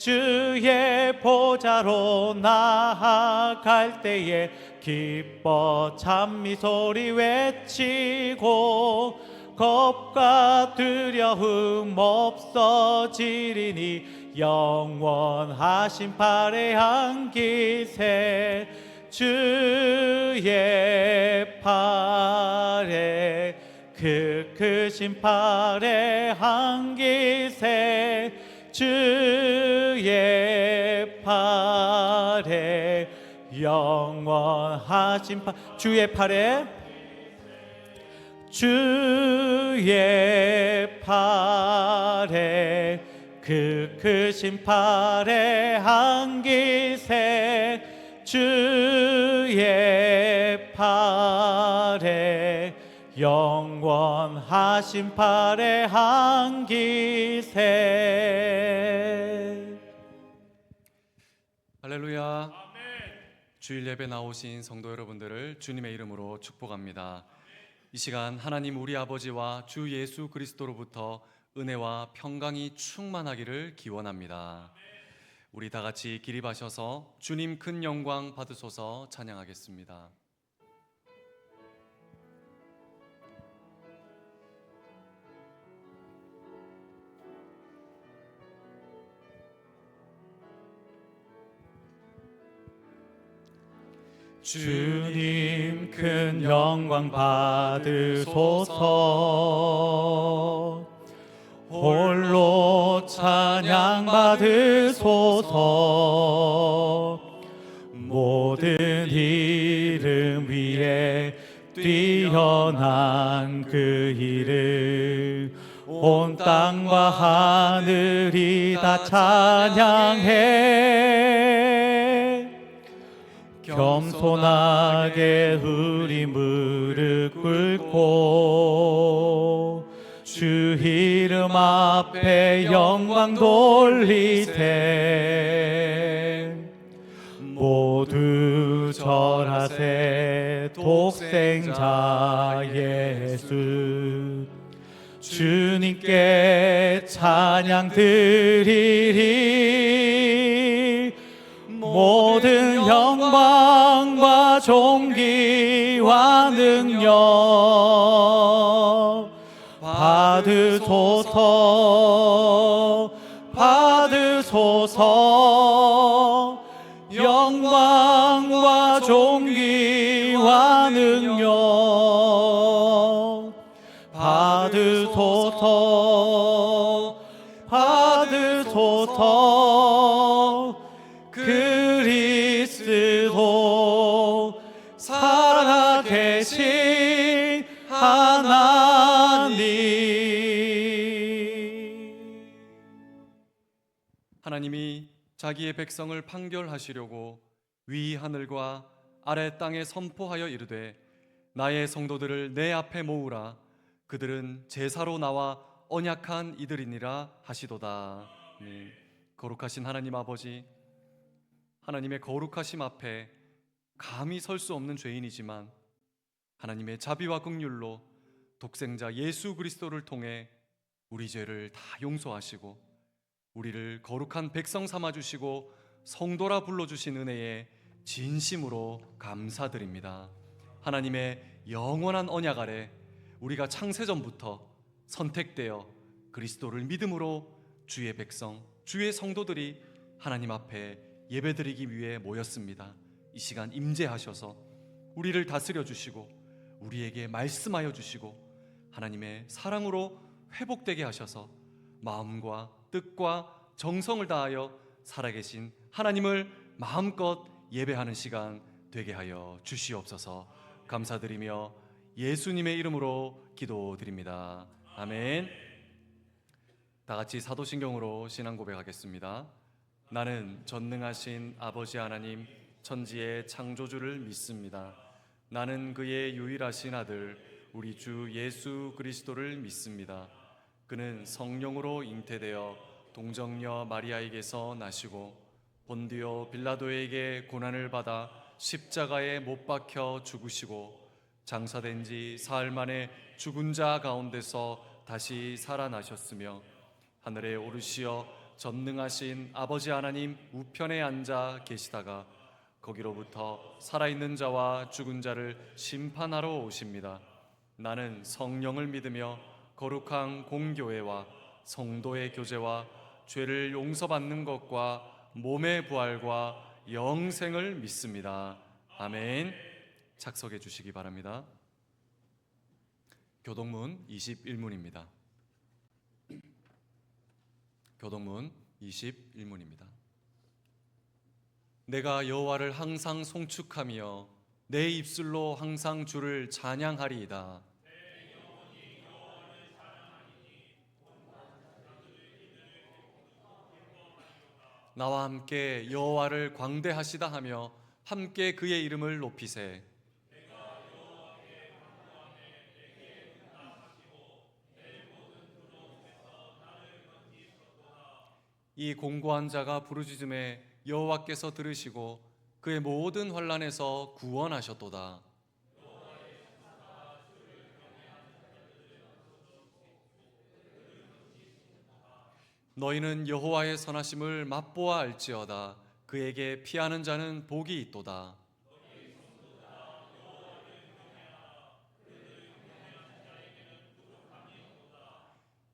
주의 보좌로 나아갈 때에 기뻐 찬미 소리 외치고 겁과 두려움 없어지리니 영원하신 팔에 안기세 주의 팔에 그 크신 팔에 안기세 주의 팔에 영원하신 팔 주의 팔에 주의 팔에 그 크신 팔에 안기세 주의 팔에 영원하신 팔에 안기세. 할렐루야. 주일 예배 나오신 성도 여러분들을 주님의 이름으로 축복합니다. 이 시간 하나님 우리 아버지와 주 예수 그리스도로부터 은혜와 평강이 충만하기를 기원합니다. 우리 다 같이 기립하셔서 주님 큰 영광 받으소서 찬양하겠습니다. 주님 큰 영광 받으소서 홀로 찬양 받으소서 모든 이름 위에 뛰어난 그 이름 온 땅과 하늘이 다 찬양해 겸손하게 우리 무릎 꿇고 주 이름 앞에 영광 돌리세 모두 절하세 독생자 예수 주님께 찬양 드리리 모든 영광과 존귀와 능력 받으소서 받으소서 영광과 존귀와 능력 받으소서 받으소서 그리스도 살아계신 하나님. 하나님이 자기의 백성을 판결하시려고 위 하늘과 아래 땅에 선포하여 이르되 나의 성도들을 내 앞에 모으라 그들은 제사로 나와 언약한 이들이니라 하시도다. 거룩하신 하나님 아버지, 하나님의 거룩하심 앞에 감히 설 수 없는 죄인이지만 하나님의 자비와 긍휼로 독생자 예수 그리스도를 통해 우리 죄를 다 용서하시고 우리를 거룩한 백성 삼아주시고 성도라 불러주신 은혜에 진심으로 감사드립니다. 하나님의 영원한 언약 아래 우리가 창세전부터 선택되어 그리스도를 믿음으로 주의 백성, 주의 성도들이 하나님 앞에 예배드리기 위해 모였습니다. 이 시간 임재하셔서 우리를 다스려 주시고 우리에게 말씀하여 주시고 하나님의 사랑으로 회복되게 하셔서 마음과 뜻과 정성을 다하여 살아계신 하나님을 마음껏 예배하는 시간 되게 하여 주시옵소서. 감사드리며 예수님의 이름으로 기도드립니다. 아멘. 다 같이 사도신경으로 신앙 고백하겠습니다. 나는 전능하신 아버지 하나님 천지의 창조주를 믿습니다. 나는 그의 유일하신 아들 우리 주 예수 그리스도를 믿습니다. 그는 성령으로 잉태되어 동정녀 마리아에게서 나시고 본디오 빌라도에게 고난을 받아 십자가에 못 박혀 죽으시고 장사된 지 사흘 만에 죽은 자 가운데서 다시 살아나셨으며 하늘에 오르시어 전능하신 아버지 하나님 우편에 앉아 계시다가 거기로부터 살아있는 자와 죽은 자를 심판하러 오십니다. 나는 성령을 믿으며 거룩한 공교회와 성도의 교제와 죄를 용서받는 것과 몸의 부활과 영생을 믿습니다. 아멘. 착석해 주시기 바랍니다. 교동문 21문입니다. 교동문 21문입니다. 내가 여호와를 항상 송축하며 내 입술로 항상 주를 찬양하리이다. 나와 함께 여호와를 광대하시다 하며 함께 그의 이름을 높이세. 이 공고한 자가 부르짖음에 여호와께서 들으시고 그의 모든 환난에서 구원하셨도다. 너희는 여호와의 선하심을 맛보아 알지어다. 그에게 피하는 자는 복이 있도다.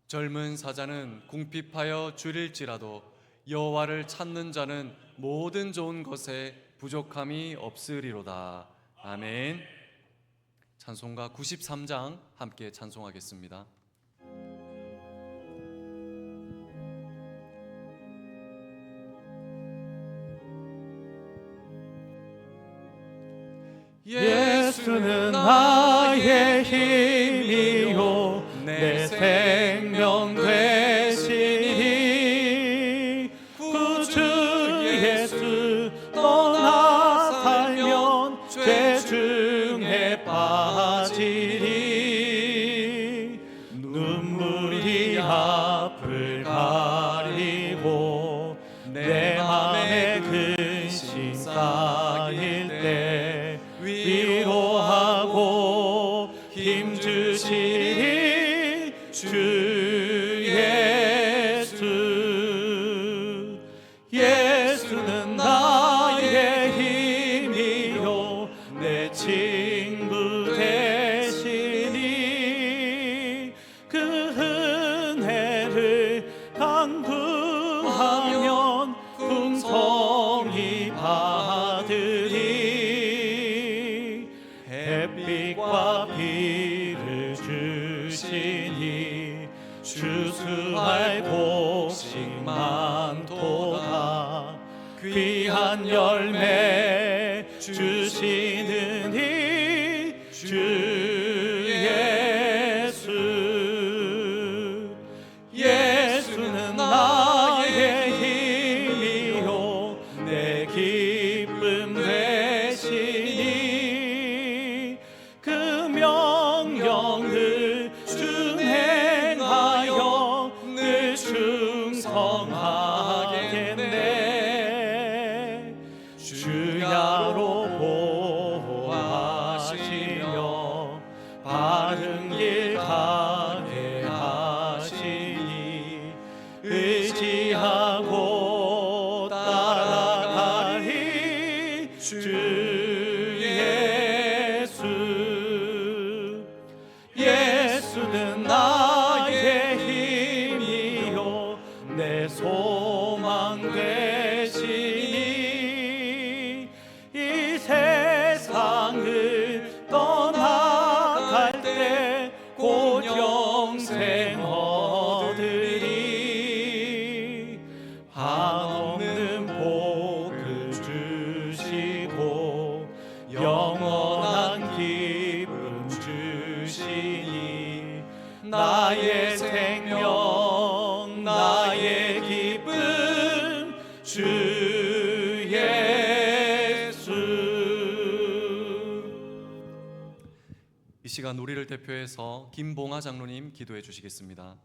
젊은 사자는 궁핍하여 줄일지라도 여호와를 찾는 자는 모든 좋은 것에 부족함이 없으리로다. 아멘. 찬송가 93장 함께 찬송하겠습니다. 예수는 나의 힘이요 내 생명 되시니 구주 예수 떠나 살면 죄 중에 빠지리 눈물이 앞을 가리고 내 맘에 근심 쌓일 때 위로하고 힘주시리 주 예수. 예수는 나의 힘이요 내 친구 되시니 그 은혜를 강구하면 풍성히 받으리. 햇빛과 비를 주시니 주수할 곡식 많도다. 귀한 열매 주시느니 주 예수. 예수는 나의 힘이요 내 기쁨 되시니 그 명령을 준행하여 늘 충성하겠네. 주야로 보호하시며 바른 길 가게 하시니 의지하고 따라가리 주 예수. 예수는 나의 힘이요 내 소망 되시니 이 세상을 떠나갈 때 곧 영생 얻으리. 한없는 복을 주시고 영원한 기쁨 주시니 나의 생명 나의 기쁨 주 예수. 이 시간 우리를 대표해서 김봉아 장로님 기도해 주시겠습니다.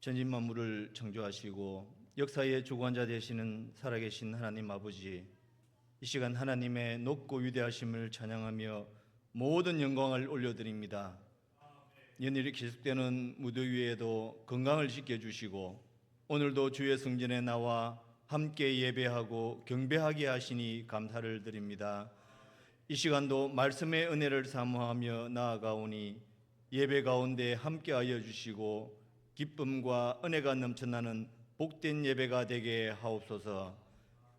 전진 만물을 창조하시고 역사의 주관자 되시는 살아계신 하나님 아버지, 이 시간 하나님의 높고 위대하심을 찬양하며 모든 영광을 올려드립니다. 연일이 계속되는 무더위에도 건강을 지켜주시고 오늘도 주의 성전에 나와 함께 예배하고 경배하게 하시니 감사를 드립니다. 이 시간도 말씀의 은혜를 사모하며 나아가오니 예배 가운데 함께하여 주시고 기쁨과 은혜가 넘쳐나는 복된 예배가 되게 하옵소서.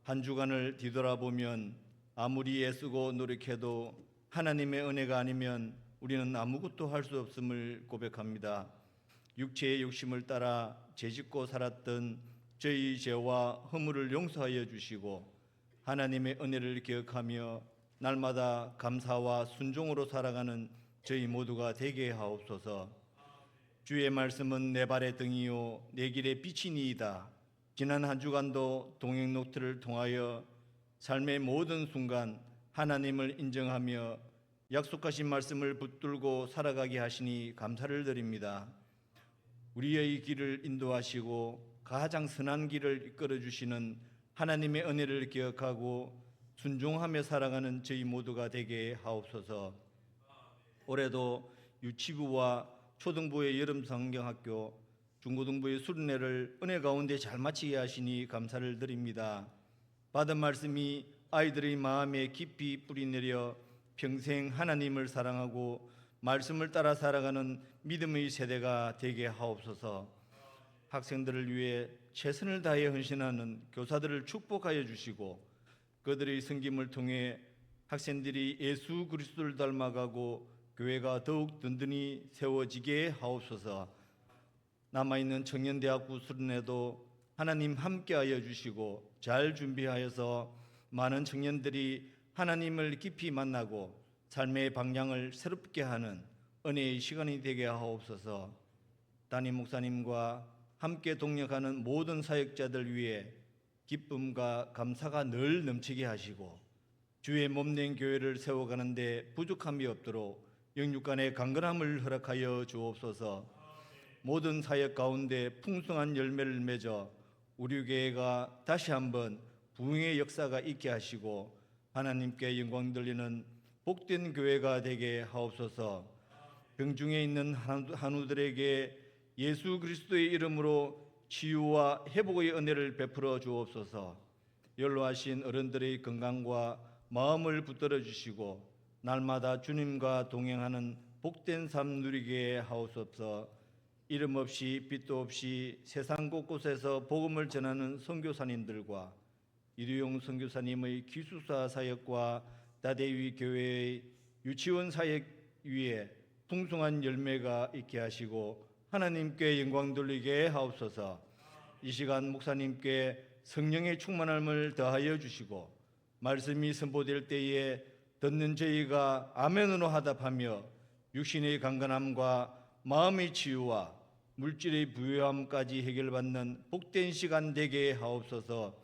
한 주간을 뒤돌아보면 아무리 애쓰고 노력해도 하나님의 은혜가 아니면 우리는 아무것도 할 수 없음을 고백합니다. 육체의 욕심을 따라 죄짓고 살았던 저희 죄와 허물을 용서하여 주시고 하나님의 은혜를 기억하며 날마다 감사와 순종으로 살아가는 저희 모두가 되게 하옵소서. 주의 말씀은 내 발의 등이요 내 길의 빛이니이다. 지난 한 주간도 동행노트를 통하여 삶의 모든 순간 하나님을 인정하며 약속하신 말씀을 붙들고 살아가게 하시니 감사를 드립니다. 우리의 길을 인도하시고 가장 선한 길을 이끌어 주시는 하나님의 은혜를 기억하고 순종하며 살아가는 저희 모두가 되게 하옵소서. 올해도 유치부와 초등부의 여름 성경학교, 중고등부의 수련회를 은혜 가운데 잘 마치게 하시니 감사를 드립니다. 받은 말씀이 아이들의 마음에 깊이 뿌리내려 평생 하나님을 사랑하고 말씀을 따라 살아가는 믿음의 세대가 되게 하옵소서. 학생들을 위해 최선을 다해 헌신하는 교사들을 축복하여 주시고 그들의 섬김을 통해 학생들이 예수 그리스도를 닮아가고 교회가 더욱 든든히 세워지게 하옵소서. 남아있는 청년대학부 수련회도 하나님 함께하여 주시고 잘 준비하여서 많은 청년들이 하나님을 깊이 만나고 삶의 방향을 새롭게 하는 은혜의 시간이 되게 하옵소서. 담임 목사님과 함께 동역하는 모든 사역자들 위해 기쁨과 감사가 늘 넘치게 하시고 주의 몸된 교회를 세워가는데 부족함이 없도록 영육간의 강건함을 허락하여 주옵소서. 모든 사역 가운데 풍성한 열매를 맺어 우리 교회가 다시 한번 부흥의 역사가 있게 하시고 하나님께 영광 돌리는 복된 교회가 되게 하옵소서. 병중에 있는 한우들에게 예수 그리스도의 이름으로 치유와 회복의 은혜를 베풀어 주옵소서. 연로하신 어른들의 건강과 마음을 붙들어 주시고 날마다 주님과 동행하는 복된 삶 누리게 하옵소서. 이름 없이 빛도 없이 세상 곳곳에서 복음을 전하는 선교사님들과 이두용 선교사님의 기숙사 사역과 다대위 교회의 유치원 사역 위에 풍성한 열매가 있게 하시고 하나님께 영광 돌리게 하옵소서. 이 시간 목사님께 성령의 충만함을 더하여 주시고 말씀이 선포될 때에 듣는 저희가 아멘으로 하답하며 육신의 강건함과 마음의 치유와 물질의 부유함까지 해결받는 복된 시간 되게 하옵소서.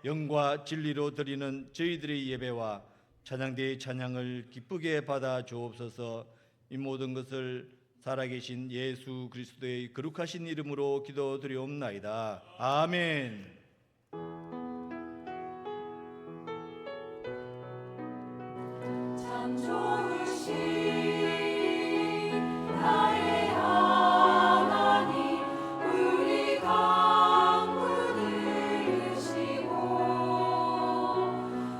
영과 진리로 드리는 저희들의 예배와 찬양대의 찬양을 기쁘게 받아 주옵소서. 이 모든 것을 살아계신 예수 그리스도의 거룩하신 이름으로 기도드리옵나이다. 아멘. 참 좋으신 나의 하나님, 우리 간구 들으시고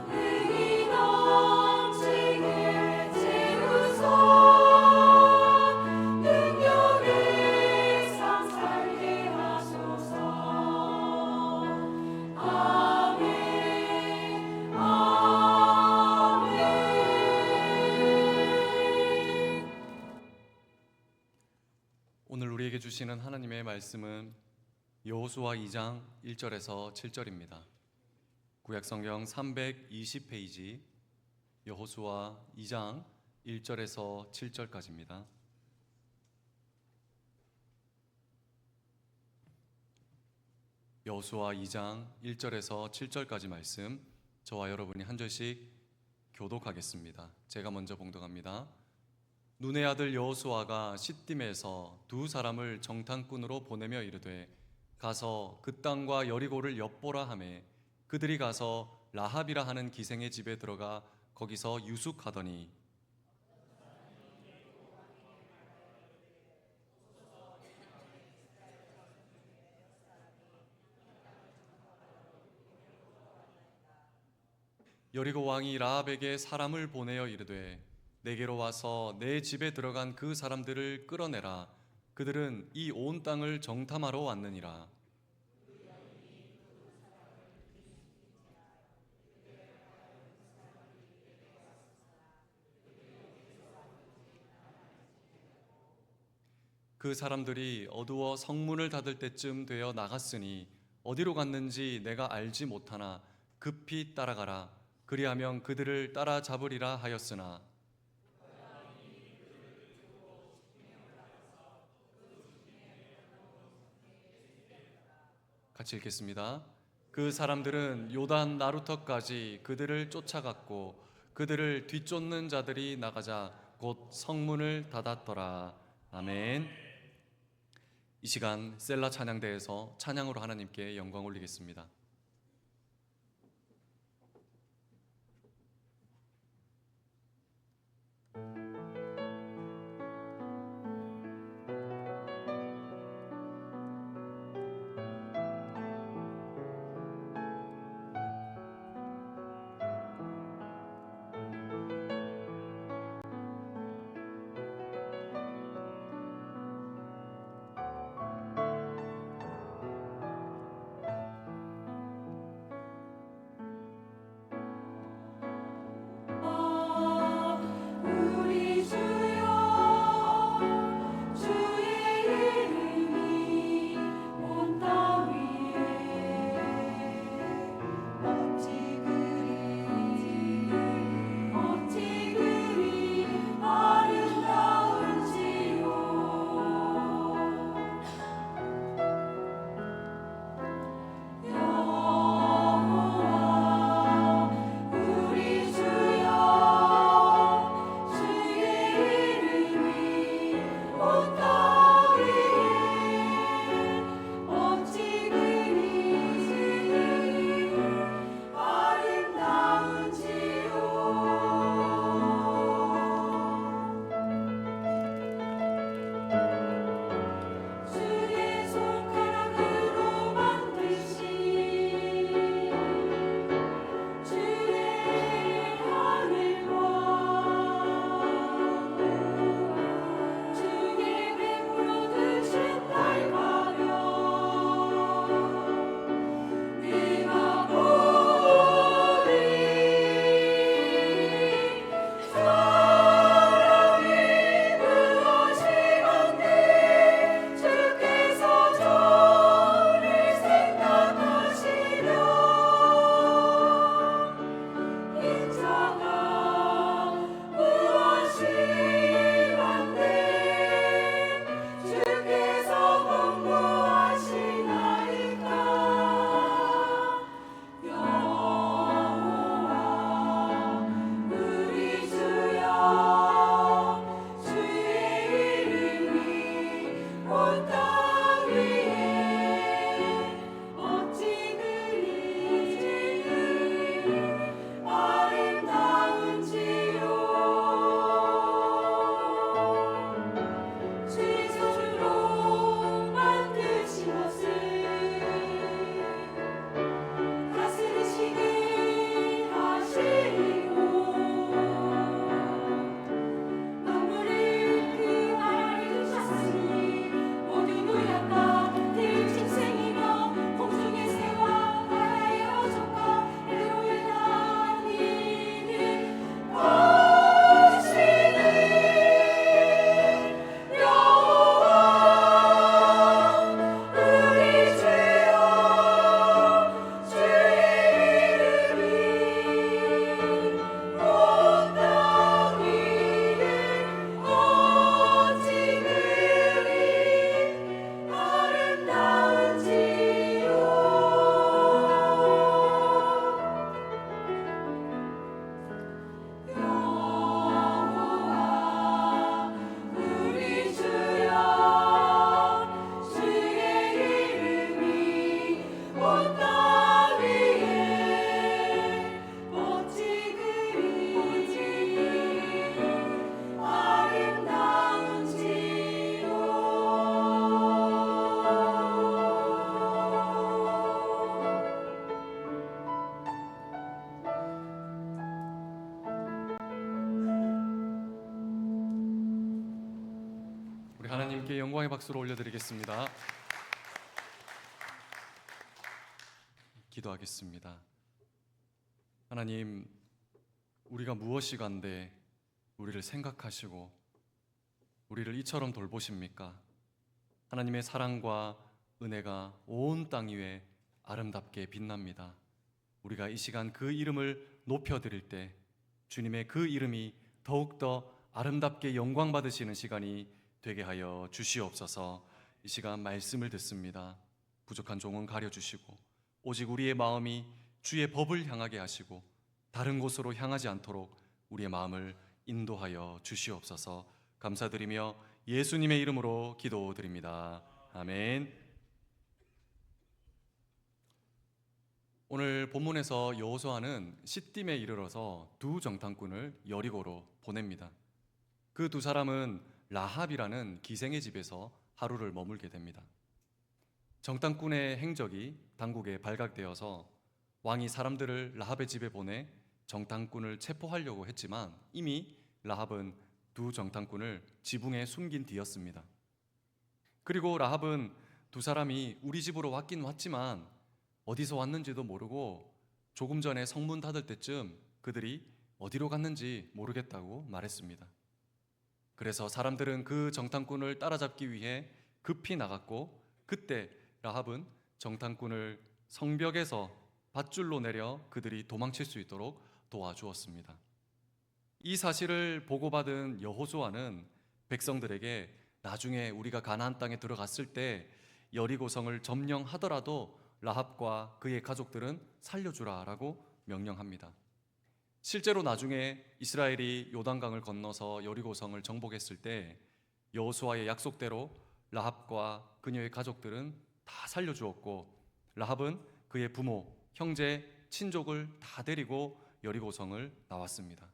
능히 넘치게 채우소 능력의 상 살게 하소서. 아멘 아멘. 오늘 우리에게 주시는 하나님의 말씀은 여호수아 2장 1절에서 7절입니다. 구약성경 320페이지 여호수아 2장 1절에서 7절까지입니다. 여호수아 2장 1절에서 7절까지 말씀 저와 여러분이 한 절씩 교독하겠습니다. 제가 먼저 봉독합니다. 눈의 아들 여호수아가 시딤에서 두 사람을 정탐꾼으로 보내며 이르되 가서 그 땅과 여리고를 엿보라 하매 그들이 가서 라합이라 하는 기생의 집에 들어가 거기서 유숙하더니 여리고 왕이 라합에게 사람을 보내어 이르되 내게로 와서 내 집에 들어간 그 사람들을 끌어내라. 그들은 이 온 땅을 정탐하러 왔느니라. 그 사람들이 어두워 성문을 닫을 때쯤 되어 나갔으니 어디로 갔는지 내가 알지 못하나 급히 따라가라. 그리하면 그들을 따라잡으리라 하였으나 같이 읽겠습니다. 그 사람들은 요단 나루터까지 그들을 쫓아갔고 그들을 뒤쫓는 자들이 나가자 곧 성문을 닫았더라. 아멘. 이 시간 셀라 찬양대에서 찬양으로 하나님께 영광 올리겠습니다. 하나님께 영광의 박수를 올려드리겠습니다. 기도하겠습니다. 하나님, 우리가 무엇이 간데 우리를 생각하시고 우리를 이처럼 돌보십니까? 하나님의 사랑과 은혜가 온 땅 위에 아름답게 빛납니다. 우리가 이 시간 그 이름을 높여드릴 때 주님의 그 이름이 더욱더 아름답게 영광 받으시는 시간이 되게 하여 주시옵소서. 이 시간 말씀을 듣습니다. 부족한 종은 가려주시고 오직 우리의 마음이 주의 법을 향하게 하시고 다른 곳으로 향하지 않도록 우리의 마음을 인도하여 주시옵소서. 감사드리며 예수님의 이름으로 기도드립니다. 아멘. 오늘 본문에서 여호수아는 시딤에 이르러서 두 정탐꾼을 여리고로 보냅니다. 그 두 사람은 라합이라는 기생의 집에서 하루를 머물게 됩니다. 정탐꾼의 행적이 당국에 발각되어서 왕이 사람들을 라합의 집에 보내 정탐꾼을 체포하려고 했지만 이미 라합은 두 정탐꾼을 지붕에 숨긴 뒤였습니다. 그리고 라합은 두 사람이 우리 집으로 왔긴 왔지만 어디서 왔는지도 모르고 조금 전에 성문 닫을 때쯤 그들이 어디로 갔는지 모르겠다고 말했습니다. 그래서 사람들은 그 정탐꾼을 따라잡기 위해 급히 나갔고 그때 라합은 정탐꾼을 성벽에서 밧줄로 내려 그들이 도망칠 수 있도록 도와주었습니다. 이 사실을 보고받은 여호수아는 백성들에게 나중에 우리가 가나안 땅에 들어갔을 때 여리고성을 점령하더라도 라합과 그의 가족들은 살려주라라고 명령합니다. 실제로 나중에 이스라엘이 요단강을 건너서 여리고성을 정복했을 때 여호수아의 약속대로 라합과 그녀의 가족들은 다 살려주었고 라합은 그의 부모, 형제, 친족을 다 데리고 여리고성을 나왔습니다.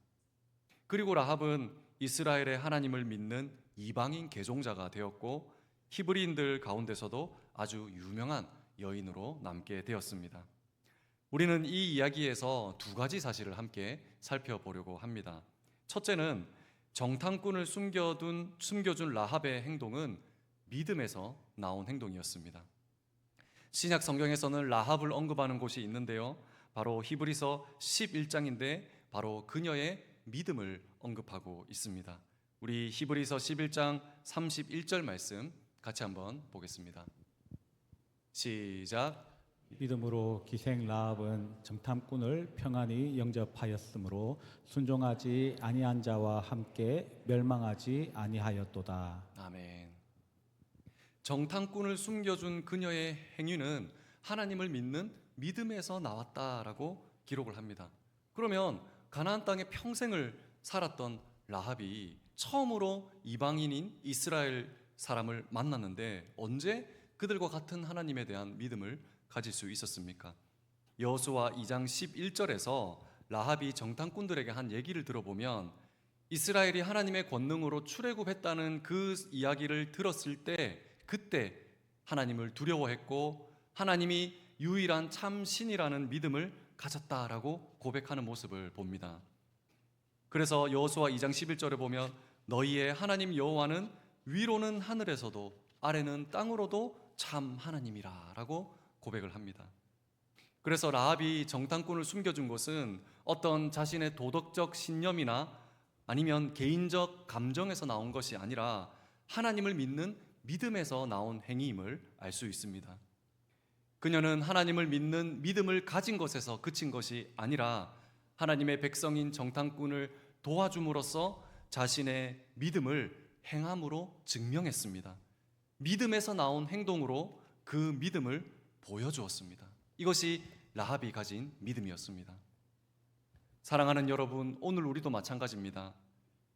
그리고 라합은 이스라엘의 하나님을 믿는 이방인 개종자가 되었고 히브리인들 가운데서도 아주 유명한 여인으로 남게 되었습니다. 우리는 이 이야기에서 두 가지 사실을 함께 살펴보려고 합니다. 첫째는 정탐꾼을 숨겨준 라합의 행동은 믿음에서 나온 행동이었습니다. 신약 성경에서는 라합을 언급하는 곳이 있는데요. 바로 히브리서 11장인데 바로 그녀의 믿음을 언급하고 있습니다. 우리 히브리서 11장 31절 말씀 같이 한번 보겠습니다. 시작. 믿음으로 기생 라합은 정탐꾼을 평안히 영접하였으므로 순종하지 아니한 자와 함께 멸망하지 아니하였도다. 아멘. 정탐꾼을 숨겨준 그녀의 행위는 하나님을 믿는 믿음에서 나왔다라고 기록을 합니다. 그러면 가나안 땅에 평생을 살았던 라합이 처음으로 이방인인 이스라엘 사람을 만났는데 언제 그들과 같은 하나님에 대한 믿음을 가질 수 있었습니까? 여호수아 2장 11절에서 라합이 정탐꾼들에게 한 얘기를 들어보면 이스라엘이 하나님의 권능으로 출애굽했다는 그 이야기를 들었을 때 그때 하나님을 두려워했고 하나님이 유일한 참 신이라는 믿음을 가졌다라고 고백하는 모습을 봅니다. 그래서 여호수아 2장 11절에 보면 너희의 하나님 여호와는 위로는 하늘에서도 아래는 땅으로도 참 하나님이라라고 고백을 합니다. 그래서 라합이 정탐꾼을 숨겨준 것은 어떤 자신의 도덕적 신념이나 아니면 개인적 감정에서 나온 것이 아니라 하나님을 믿는 믿음에서 나온 행위임을 알 수 있습니다. 그녀는 하나님을 믿는 믿음을 가진 것에서 그친 것이 아니라 하나님의 백성인 정탐꾼을 도와줌으로써 자신의 믿음을 행함으로 증명했습니다. 믿음에서 나온 행동으로 그 믿음을 보여주었습니다. 이것이 라합이 가진 믿음이었습니다. 사랑하는 여러분, 오늘 우리도 마찬가지입니다.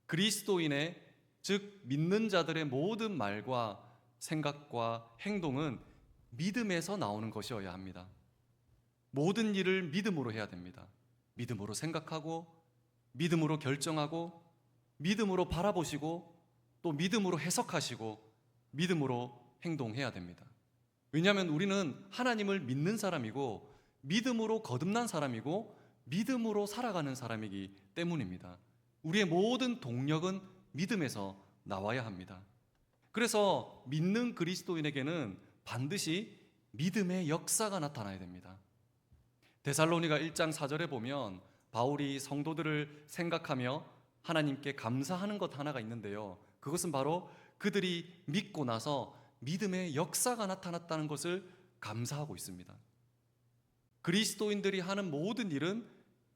그리스도인의 즉 믿는 자들의 모든 말과 생각과 행동은 믿음에서 나오는 것이어야 합니다. 모든 일을 믿음으로 해야 됩니다. 믿음으로 생각하고 믿음으로 결정하고 믿음으로 바라보시고 또 믿음으로 해석하시고 믿음으로 행동해야 됩니다. 왜냐하면 우리는 하나님을 믿는 사람이고 믿음으로 거듭난 사람이고 믿음으로 살아가는 사람이기 때문입니다. 우리의 모든 동력은 믿음에서 나와야 합니다. 그래서 믿는 그리스도인에게는 반드시 믿음의 역사가 나타나야 됩니다. 데살로니가 1장 4절에 보면 바울이 성도들을 생각하며 하나님께 감사하는 것 하나가 있는데요, 그것은 바로 그들이 믿고 나서 믿음의 역사가 나타났다는 것을 감사하고 있습니다. 그리스도인들이 하는 모든 일은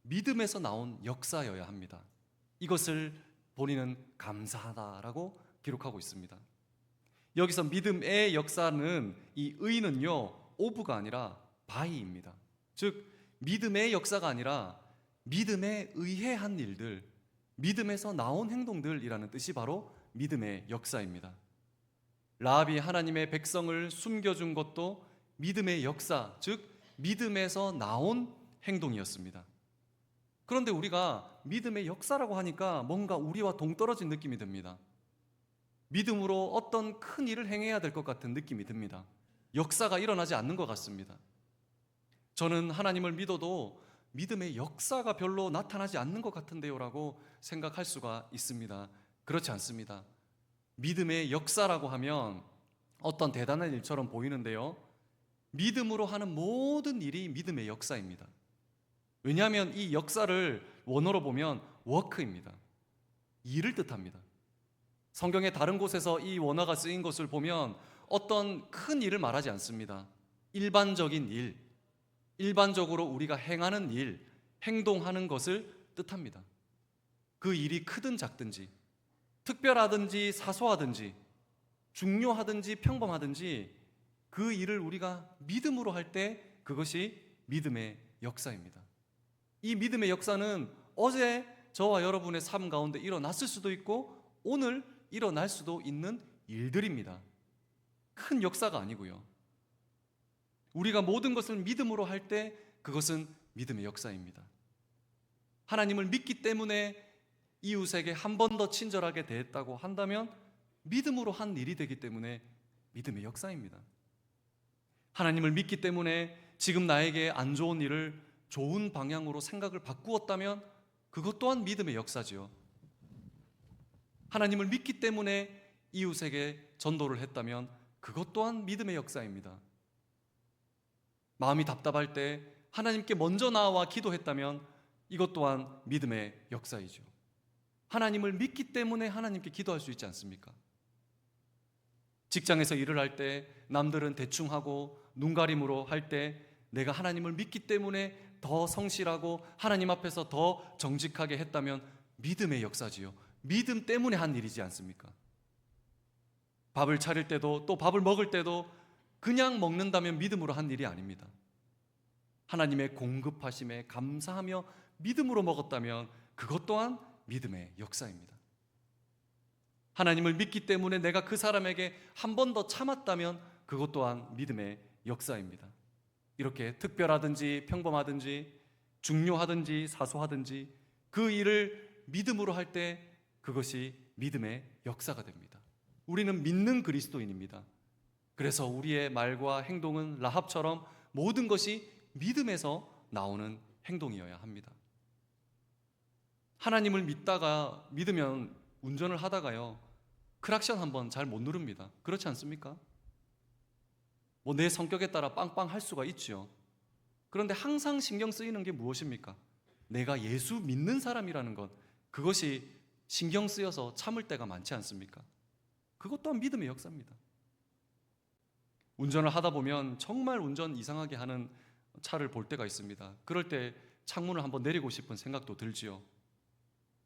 믿음에서 나온 역사여야 합니다. 이것을 본인은 감사하다라고 기록하고 있습니다. 여기서 믿음의 역사는, 이 의는요, 오브가 아니라 바이입니다. 즉 믿음의 역사가 아니라 믿음에 의해 한 일들, 믿음에서 나온 행동들이라는 뜻이 바로 믿음의 역사입니다. 라합이 하나님의 백성을 숨겨준 것도 믿음의 역사, 즉 믿음에서 나온 행동이었습니다. 그런데 우리가 믿음의 역사라고 하니까 뭔가 우리와 동떨어진 느낌이 듭니다. 믿음으로 어떤 큰 일을 행해야 될 것 같은 느낌이 듭니다. 역사가 일어나지 않는 것 같습니다. 저는 하나님을 믿어도 믿음의 역사가 별로 나타나지 않는 것 같은데요 라고 생각할 수가 있습니다. 그렇지 않습니다. 믿음의 역사라고 하면 어떤 대단한 일처럼 보이는데요, 믿음으로 하는 모든 일이 믿음의 역사입니다. 왜냐하면 이 역사를 원어로 보면 워크입니다. 일을 뜻합니다. 성경의 다른 곳에서 이 원어가 쓰인 것을 보면 어떤 큰 일을 말하지 않습니다. 일반적인 일, 일반적으로 우리가 행하는 일, 행동하는 것을 뜻합니다. 그 일이 크든 작든지, 특별하든지 사소하든지, 중요하든지 평범하든지 그 일을 우리가 믿음으로 할 때 그것이 믿음의 역사입니다. 이 믿음의 역사는 어제 저와 여러분의 삶 가운데 일어났을 수도 있고 오늘 일어날 수도 있는 일들입니다. 큰 역사가 아니고요. 우리가 모든 것을 믿음으로 할 때 그것은 믿음의 역사입니다. 하나님을 믿기 때문에 이웃에게 한 번 더 친절하게 대했다고 한다면 믿음으로 한 일이 되기 때문에 믿음의 역사입니다. 하나님을 믿기 때문에 지금 나에게 안 좋은 일을 좋은 방향으로 생각을 바꾸었다면 그것 또한 믿음의 역사지요. 하나님을 믿기 때문에 이웃에게 전도를 했다면 그것 또한 믿음의 역사입니다. 마음이 답답할 때 하나님께 먼저 나와 기도했다면 이것 또한 믿음의 역사이죠. 하나님을 믿기 때문에 하나님께 기도할 수 있지 않습니까? 직장에서 일을 할 때 남들은 대충 하고 눈가림으로 할 때 내가 하나님을 믿기 때문에 더 성실하고 하나님 앞에서 더 정직하게 했다면 믿음의 역사지요. 믿음 때문에 한 일이지 않습니까? 밥을 차릴 때도 또 밥을 먹을 때도 그냥 먹는다면 믿음으로 한 일이 아닙니다. 하나님의 공급하심에 감사하며 믿음으로 먹었다면 그것 또한 믿음의 역사입니다. 하나님을 믿기 때문에 내가 그 사람에게 한 번 더 참았다면 그것 또한 믿음의 역사입니다. 이렇게 특별하든지 평범하든지 중요하든지 사소하든지 그 일을 믿음으로 할 때 그것이 믿음의 역사가 됩니다. 우리는 믿는 그리스도인입니다. 그래서 우리의 말과 행동은 라합처럼 모든 것이 믿음에서 나오는 행동이어야 합니다. 하나님을 믿으면 운전을 하다가요 크락션 한번 잘 못 누릅니다. 그렇지 않습니까? 뭐 내 성격에 따라 빵빵 할 수가 있죠. 그런데 항상 신경 쓰이는 게 무엇입니까? 내가 예수 믿는 사람이라는 것, 그것이 신경 쓰여서 참을 때가 많지 않습니까? 그것 또한 믿음의 역사입니다. 운전을 하다 보면 정말 운전 이상하게 하는 차를 볼 때가 있습니다. 그럴 때 창문을 한번 내리고 싶은 생각도 들지요.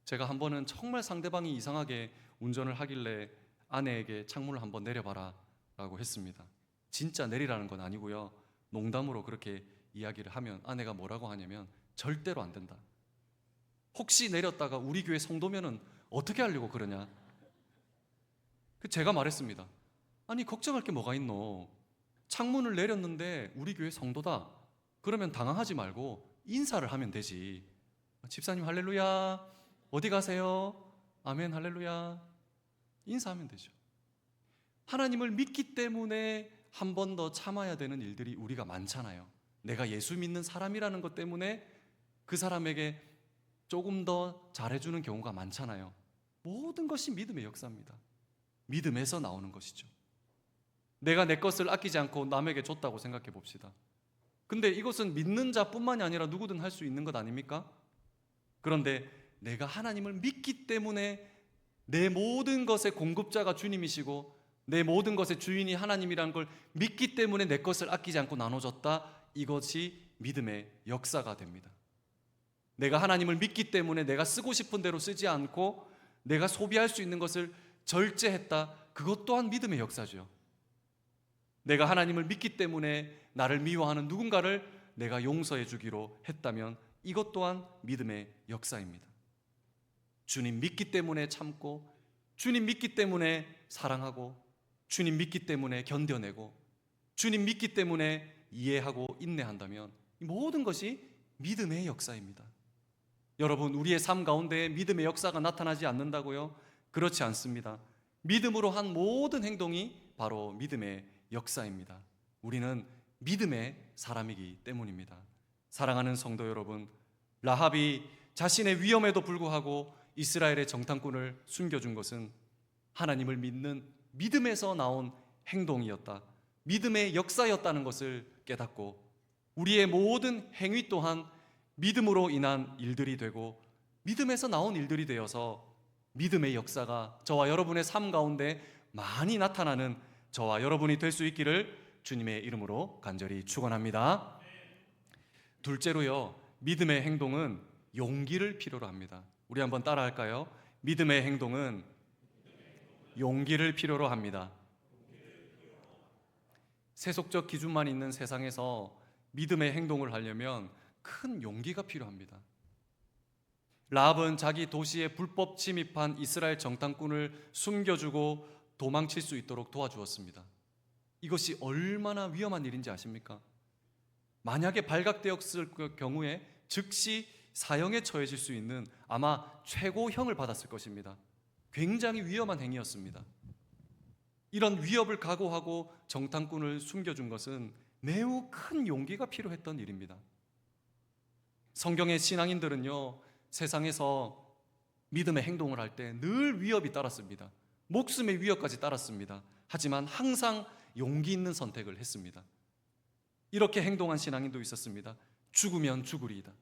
제가 한 번은 정말 상대방이 이상하게 운전을 하길래 아내에게 창문을 한번 내려봐라 라고 했습니다. 진짜 내리라는 건 아니고요, 농담으로 그렇게 이야기를 하면 아내가 뭐라고 하냐면 절대로 안 된다. 혹시 내렸다가 우리 교회 성도면은 어떻게 하려고 그러냐. 제가 말했습니다. 아니 걱정할 게 뭐가 있노. 창문을 내렸는데 우리 교회 성도다. 그러면 당황하지 말고 인사를 하면 되지. 집사님 할렐루야, 어디 가세요? 아멘 할렐루야. 인사하면 되죠. 하나님을 믿기 때문에 한 번 더 참아야 되는 일들이 우리가 많잖아요. 내가 예수 믿는 사람이라는 것 때문에 그 사람에게 조금 더 잘해주는 경우가 많잖아요. 모든 것이 믿음의 역사입니다. 믿음에서 나오는 것이죠. 내가 내 것을 아끼지 않고 남에게 줬다고 생각해 봅시다. 근데 이것은 믿는 자뿐만이 아니라 누구든 할 수 있는 것 아닙니까? 그런데 내가 하나님을 믿기 때문에 내 모든 것의 공급자가 주님이시고 내 모든 것의 주인이 하나님이라는 걸 믿기 때문에 내 것을 아끼지 않고 나눠줬다. 이것이 믿음의 역사가 됩니다. 내가 하나님을 믿기 때문에 내가 쓰고 싶은 대로 쓰지 않고 내가 소비할 수 있는 것을 절제했다. 그것 또한 믿음의 역사죠. 내가 하나님을 믿기 때문에 나를 미워하는 누군가를 내가 용서해 주기로 했다면 이것 또한 믿음의 역사입니다. 주님 믿기 때문에 참고, 주님 믿기 때문에 사랑하고, 주님 믿기 때문에 견뎌내고, 주님 믿기 때문에 이해하고 인내한다면 이 모든 것이 믿음의 역사입니다. 여러분, 우리의 삶 가운데 믿음의 역사가 나타나지 않는다고요? 그렇지 않습니다. 믿음으로 한 모든 행동이 바로 믿음의 역사입니다. 우리는 믿음의 사람이기 때문입니다. 사랑하는 성도 여러분, 라합이 자신의 위험에도 불구하고 이스라엘의 정탐꾼을 숨겨준 것은 하나님을 믿는 믿음에서 나온 행동이었다. 믿음의 역사였다는 것을 깨닫고 우리의 모든 행위 또한 믿음으로 인한 일들이 되고 믿음에서 나온 일들이 되어서 믿음의 역사가 저와 여러분의 삶 가운데 많이 나타나는 저와 여러분이 될 수 있기를 주님의 이름으로 간절히 축원합니다. 둘째로요, 믿음의 행동은 용기를 필요로 합니다. 우리 한번 따라할까요? 믿음의 행동은 용기를 필요로 합니다. 세속적 기준만 있는 세상에서 믿음의 행동을 하려면 큰 용기가 필요합니다. 라합은 자기 도시에 불법 침입한 이스라엘 정탐꾼을 숨겨주고 도망칠 수 있도록 도와주었습니다. 이것이 얼마나 위험한 일인지 아십니까? 만약에 발각되었을 경우에 즉시 사형에 처해질 수 있는 아마 최고형을 받았을 것입니다. 굉장히 위험한 행위였습니다. 이런 위협을 각오하고 정탐꾼을 숨겨준 것은 매우 큰 용기가 필요했던 일입니다. 성경의 신앙인들은요, 세상에서 믿음의 행동을 할 때 늘 위협이 따랐습니다. 목숨의 위협까지 따랐습니다. 하지만 항상 용기 있는 선택을 했습니다. 이렇게 행동한 신앙인도 있었습니다. 죽으면 죽으리이다.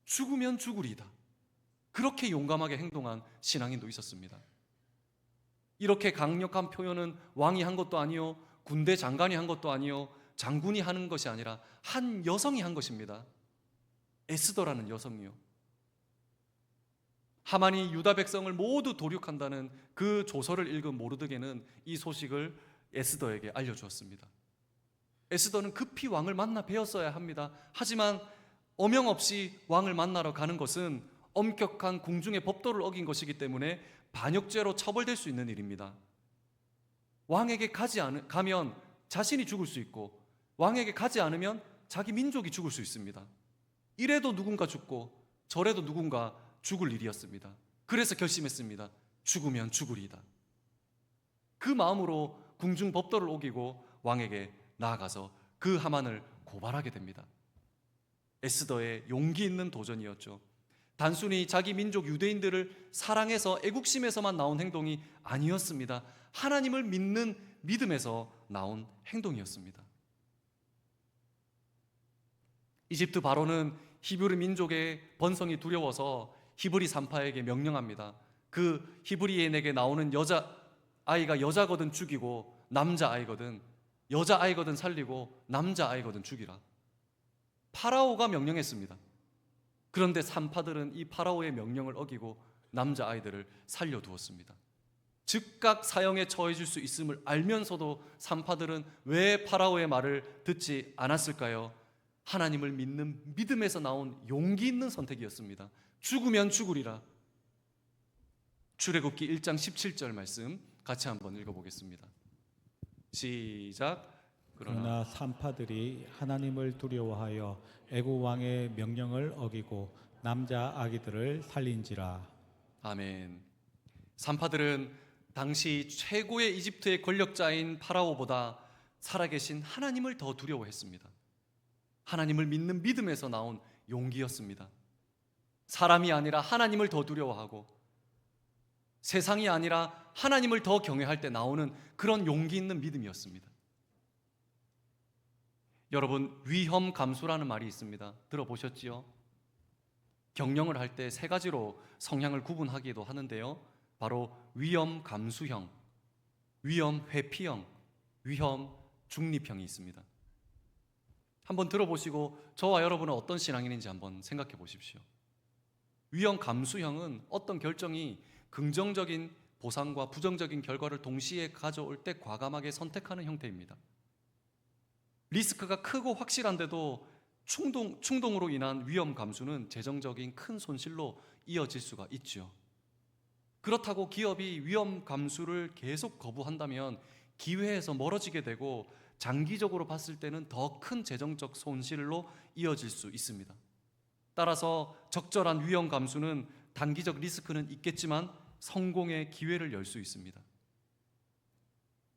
죽으면 죽으리이다. 그렇게 용감하게 행동한 신앙인도 있었습니다. 이렇게 강력한 표현은 왕이 한 것도 아니요, 군대 장관이 한 것도 아니요, 장군이 하는 것이 아니라 한 여성이 한 것입니다. 에스더라는 여성이요. 하만이 유다 백성을 모두 도륙한다는 그 조서를 읽은 모르드게는 이 소식을 에스더에게 알려주었습니다. 에스더는 급히 왕을 만나 뵈었어야 합니다. 하지만 어명 없이 왕을 만나러 가는 것은 엄격한 궁중의 법도를 어긴 것이기 때문에 반역죄로 처벌될 수 있는 일입니다. 왕에게 가면 자신이 죽을 수 있고 왕에게 가지 않으면 자기 민족이 죽을 수 있습니다. 이래도 누군가 죽고 저래도 누군가 죽을 일이었습니다. 그래서 결심했습니다. 죽으면 죽으리이다. 그 마음으로 궁중 법도를 어기고 왕에게 나아가서 그 하만을 고발하게 됩니다. 에스더의 용기 있는 도전이었죠. 단순히 자기 민족 유대인들을 사랑해서 애국심에서만 나온 행동이 아니었습니다. 하나님을 믿는 믿음에서 나온 행동이었습니다. 이집트 바로는 히브리 민족의 번성이 두려워서 히브리 산파에게 명령합니다. 그 히브리인에게 나오는 여자아이가 여자거든 죽이고 여자아이거든 살리고 남자아이거든 죽이라. 파라오가 명령했습니다. 그런데 산파들은 이 파라오의 명령을 어기고 남자아이들을 살려두었습니다. 즉각 사형에 처해질 수 있음을 알면서도 산파들은 왜 파라오의 말을 듣지 않았을까요? 하나님을 믿는 믿음에서 나온 용기 있는 선택이었습니다. 죽으면 죽으리라. 출애굽기 1장 17절 말씀 같이 한번 읽어보겠습니다. 시작. 그러나 산파들이 하나님을 두려워하여 애국 왕의 명령을 어기고 남자 아기들을 살린지라. 아멘. 산파들은 당시 최고의 이집트의 권력자인 파라오보다 살아계신 하나님을 더 두려워했습니다. 하나님을 믿는 믿음에서 나온 용기였습니다. 사람이 아니라 하나님을 더 두려워하고 세상이 아니라 하나님을 더 경외할 때 나오는 그런 용기 있는 믿음이었습니다. 여러분, 위험 감수라는 말이 있습니다. 들어보셨지요? 경영을 할 때 세 가지로 성향을 구분하기도 하는데요. 바로 위험 감수형, 위험 회피형, 위험 중립형이 있습니다. 한번 들어보시고 저와 여러분은 어떤 신앙인인지 한번 생각해 보십시오. 위험 감수형은 어떤 결정이 긍정적인 보상과 부정적인 결과를 동시에 가져올 때 과감하게 선택하는 형태입니다. 리스크가 크고 확실한데도 충동으로 인한 위험 감수는 재정적인 큰 손실로 이어질 수가 있죠. 그렇다고 기업이 위험 감수를 계속 거부한다면 기회에서 멀어지게 되고 장기적으로 봤을 때는 더 큰 재정적 손실로 이어질 수 있습니다. 따라서 적절한 위험 감수는 단기적 리스크는 있겠지만 성공의 기회를 열 수 있습니다.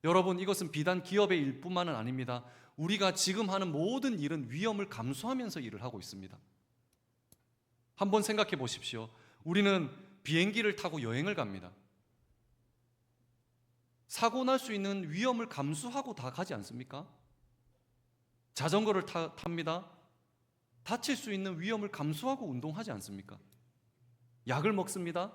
여러분, 이것은 비단 기업의 일뿐만은 아닙니다. 우리가 지금 하는 모든 일은 위험을 감수하면서 일을 하고 있습니다. 한번 생각해 보십시오. 우리는 비행기를 타고 여행을 갑니다. 사고 날 수 있는 위험을 감수하고 다 가지 않습니까? 자전거를 탑니다. 다칠 수 있는 위험을 감수하고 운동하지 않습니까? 약을 먹습니다.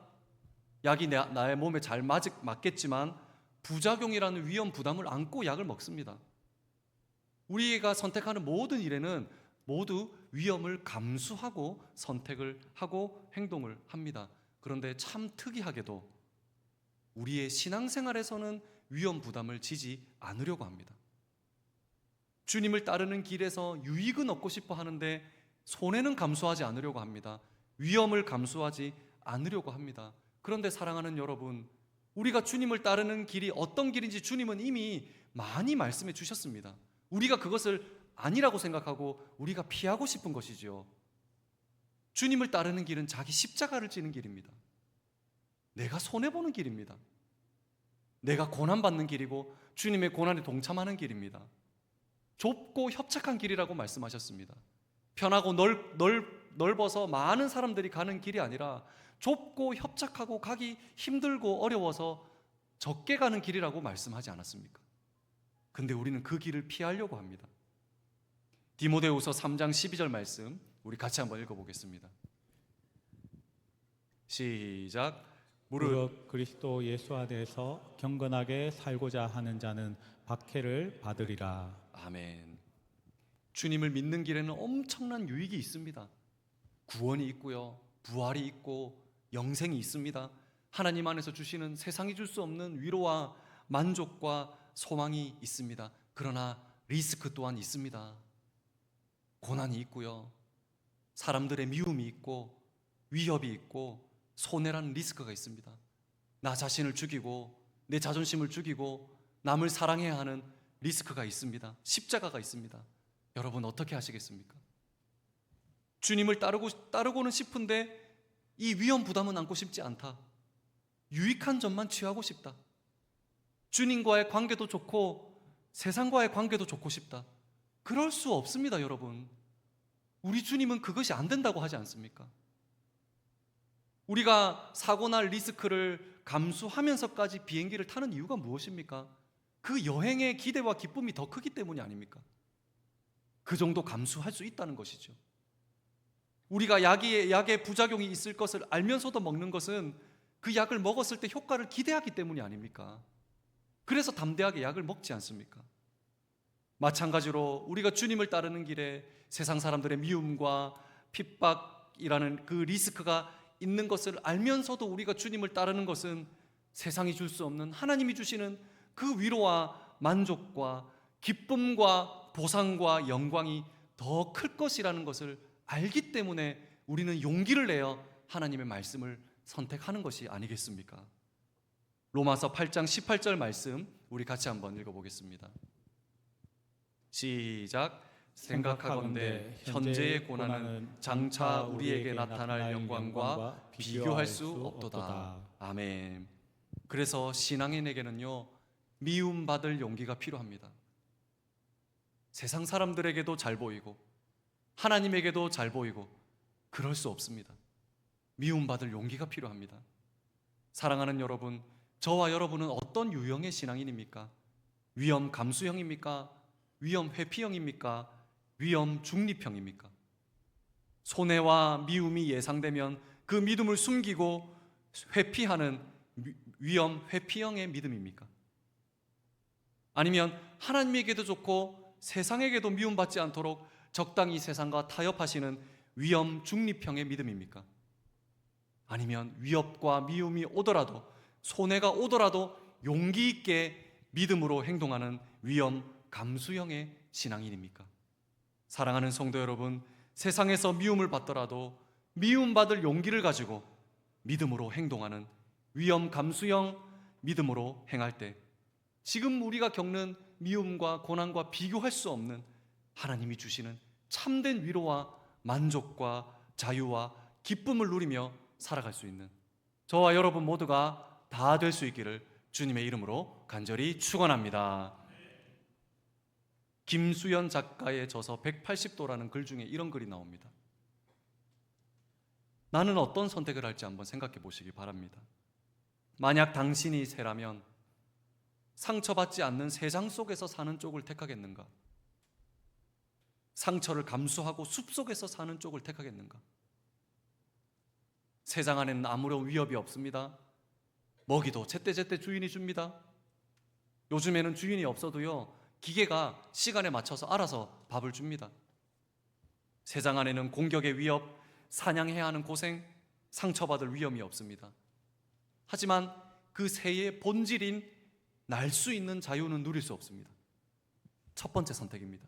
약이 나의 몸에 잘 맞겠지만 부작용이라는 위험 부담을 안고 약을 먹습니다. 우리가 선택하는 모든 일에는 모두 위험을 감수하고 선택을 하고 행동을 합니다. 그런데 참 특이하게도 우리의 신앙생활에서는 위험 부담을 지지 않으려고 합니다. 주님을 따르는 길에서 유익은 얻고 싶어 하는데 손해는 감수하지 않으려고 합니다. 위험을 감수하지 않으려고 합니다. 그런데 사랑하는 여러분, 우리가 주님을 따르는 길이 어떤 길인지 주님은 이미 많이 말씀해 주셨습니다. 우리가 그것을 아니라고 생각하고 우리가 피하고 싶은 것이지요. 주님을 따르는 길은 자기 십자가를 지는 길입니다. 내가 손해보는 길입니다. 내가 고난받는 길이고 주님의 고난에 동참하는 길입니다. 좁고 협착한 길이라고 말씀하셨습니다. 편하고 넓어서 많은 사람들이 가는 길이 아니라 좁고 협착하고 가기 힘들고 어려워서 적게 가는 길이라고 말씀하지 않았습니까? 근데 우리는 그 길을 피하려고 합니다. 디모데후서 3장 12절 말씀 우리 같이 한번 읽어보겠습니다. 시작. 무릇 그리스도 예수 안에서 경건하게 살고자 하는 자는 박해를 받으리라. 아멘. 주님을 믿는 길에는 엄청난 유익이 있습니다. 구원이 있고요, 부활이 있고 영생이 있습니다. 하나님 안에서 주시는 세상이 줄 수 없는 위로와 만족과 소망이 있습니다. 그러나 리스크 또한 있습니다. 고난이 있고요, 사람들의 미움이 있고 위협이 있고 손해라는 리스크가 있습니다. 나 자신을 죽이고 내 자존심을 죽이고 남을 사랑해야 하는 리스크가 있습니다. 십자가가 있습니다. 여러분 어떻게 하시겠습니까? 주님을 따르고는 싶은데 이 위험 부담은 안고 싶지 않다. 유익한 점만 취하고 싶다. 주님과의 관계도 좋고 세상과의 관계도 좋고 싶다. 그럴 수 없습니다, 여러분. 우리 주님은 그것이 안 된다고 하지 않습니까? 우리가 사고날 리스크를 감수하면서까지 비행기를 타는 이유가 무엇입니까? 그 여행의 기대와 기쁨이 더 크기 때문이 아닙니까? 그 정도 감수할 수 있다는 것이죠. 우리가 약의 부작용이 있을 것을 알면서도 먹는 것은 그 약을 먹었을 때 효과를 기대하기 때문이 아닙니까? 그래서 담대하게 약을 먹지 않습니까? 마찬가지로 우리가 주님을 따르는 길에 세상 사람들의 미움과 핍박이라는 그 리스크가 있는 것을 알면서도 우리가 주님을 따르는 것은 세상이 줄 수 없는 하나님이 주시는 그 위로와 만족과 기쁨과 보상과 영광이 더 클 것이라는 것을 알기 때문에 우리는 용기를 내어 하나님의 말씀을 선택하는 것이 아니겠습니까? 로마서 8장 18절 말씀 우리 같이 한번 읽어보겠습니다. 시작. 생각하건대 현재의 고난은 장차 우리에게 나타날 영광과 비교할 수 없도다. 아멘. 그래서 신앙인에게는요, 미움받을 용기가 필요합니다. 세상 사람들에게도 잘 보이고 하나님에게도 잘 보이고 그럴 수 없습니다. 미움받을 용기가 필요합니다. 사랑하는 여러분, 저와 여러분은 어떤 유형의 신앙인입니까? 위험 감수형입니까? 위험 회피형입니까? 위험 중립형입니까? 손해와 미움이 예상되면 그 믿음을 숨기고 회피하는 위험 회피형의 믿음입니까? 아니면 하나님에게도 좋고 세상에게도 미움받지 않도록 적당히 세상과 타협하시는 위험 중립형의 믿음입니까? 아니면 위협과 미움이 오더라도, 손해가 오더라도 용기 있게 믿음으로 행동하는 위험 감수형의 신앙인입니까? 사랑하는 성도 여러분, 세상에서 미움을 받더라도 미움받을 용기를 가지고 믿음으로 행동하는 위험 감수형 믿음으로 행할 때 지금 우리가 겪는 미움과 고난과 비교할 수 없는 하나님이 주시는 참된 위로와 만족과 자유와 기쁨을 누리며 살아갈 수 있는 저와 여러분 모두가 다 될 수 있기를 주님의 이름으로 간절히 축원합니다. 김수연 작가의 저서 180도라는 글 중에 이런 글이 나옵니다. 나는 어떤 선택을 할지 한번 생각해 보시기 바랍니다. 만약 당신이 새라면 상처받지 않는 세상 속에서 사는 쪽을 택하겠는가? 상처를 감수하고 숲속에서 사는 쪽을 택하겠는가? 세상 안에는 아무런 위협이 없습니다. 먹이도 제때제때 주인이 줍니다. 요즘에는 주인이 없어도요, 기계가 시간에 맞춰서 알아서 밥을 줍니다. 세상 안에는 공격의 위협, 사냥해야 하는 고생, 상처받을 위험이 없습니다. 하지만 그 새의 본질인 날 수 있는 자유는 누릴 수 없습니다. 첫 번째 선택입니다.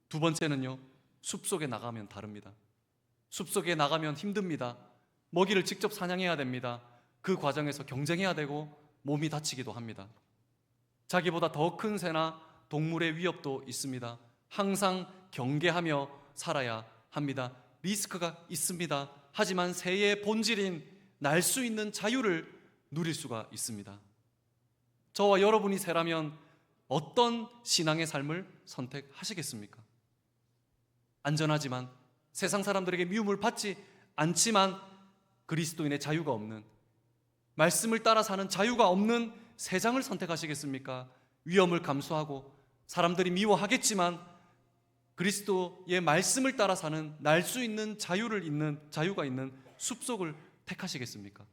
두 번째는요, 숲속에 나가면 다릅니다. 숲속에 나가면 힘듭니다. 먹이를 직접 사냥해야 됩니다. 그 과정에서 경쟁해야 되고 몸이 다치기도 합니다. 자기보다 더 큰 새나 동물의 위협도 있습니다. 항상 경계하며 살아야 합니다. 리스크가 있습니다. 하지만 새의 본질인 날 수 있는 자유를 누릴 수가 있습니다. 저와 여러분이 새라면 어떤 신앙의 삶을 선택하시겠습니까? 안전하지만 세상 사람들에게 미움을 받지 않지만 그리스도인의 자유가 없는, 말씀을 따라 사는 자유가 없는 세상을 선택하시겠습니까? 위험을 감수하고 사람들이 미워하겠지만 그리스도의 말씀을 따라 사는 날 수 있는 자유가 있는 숲속을 택하시겠습니까?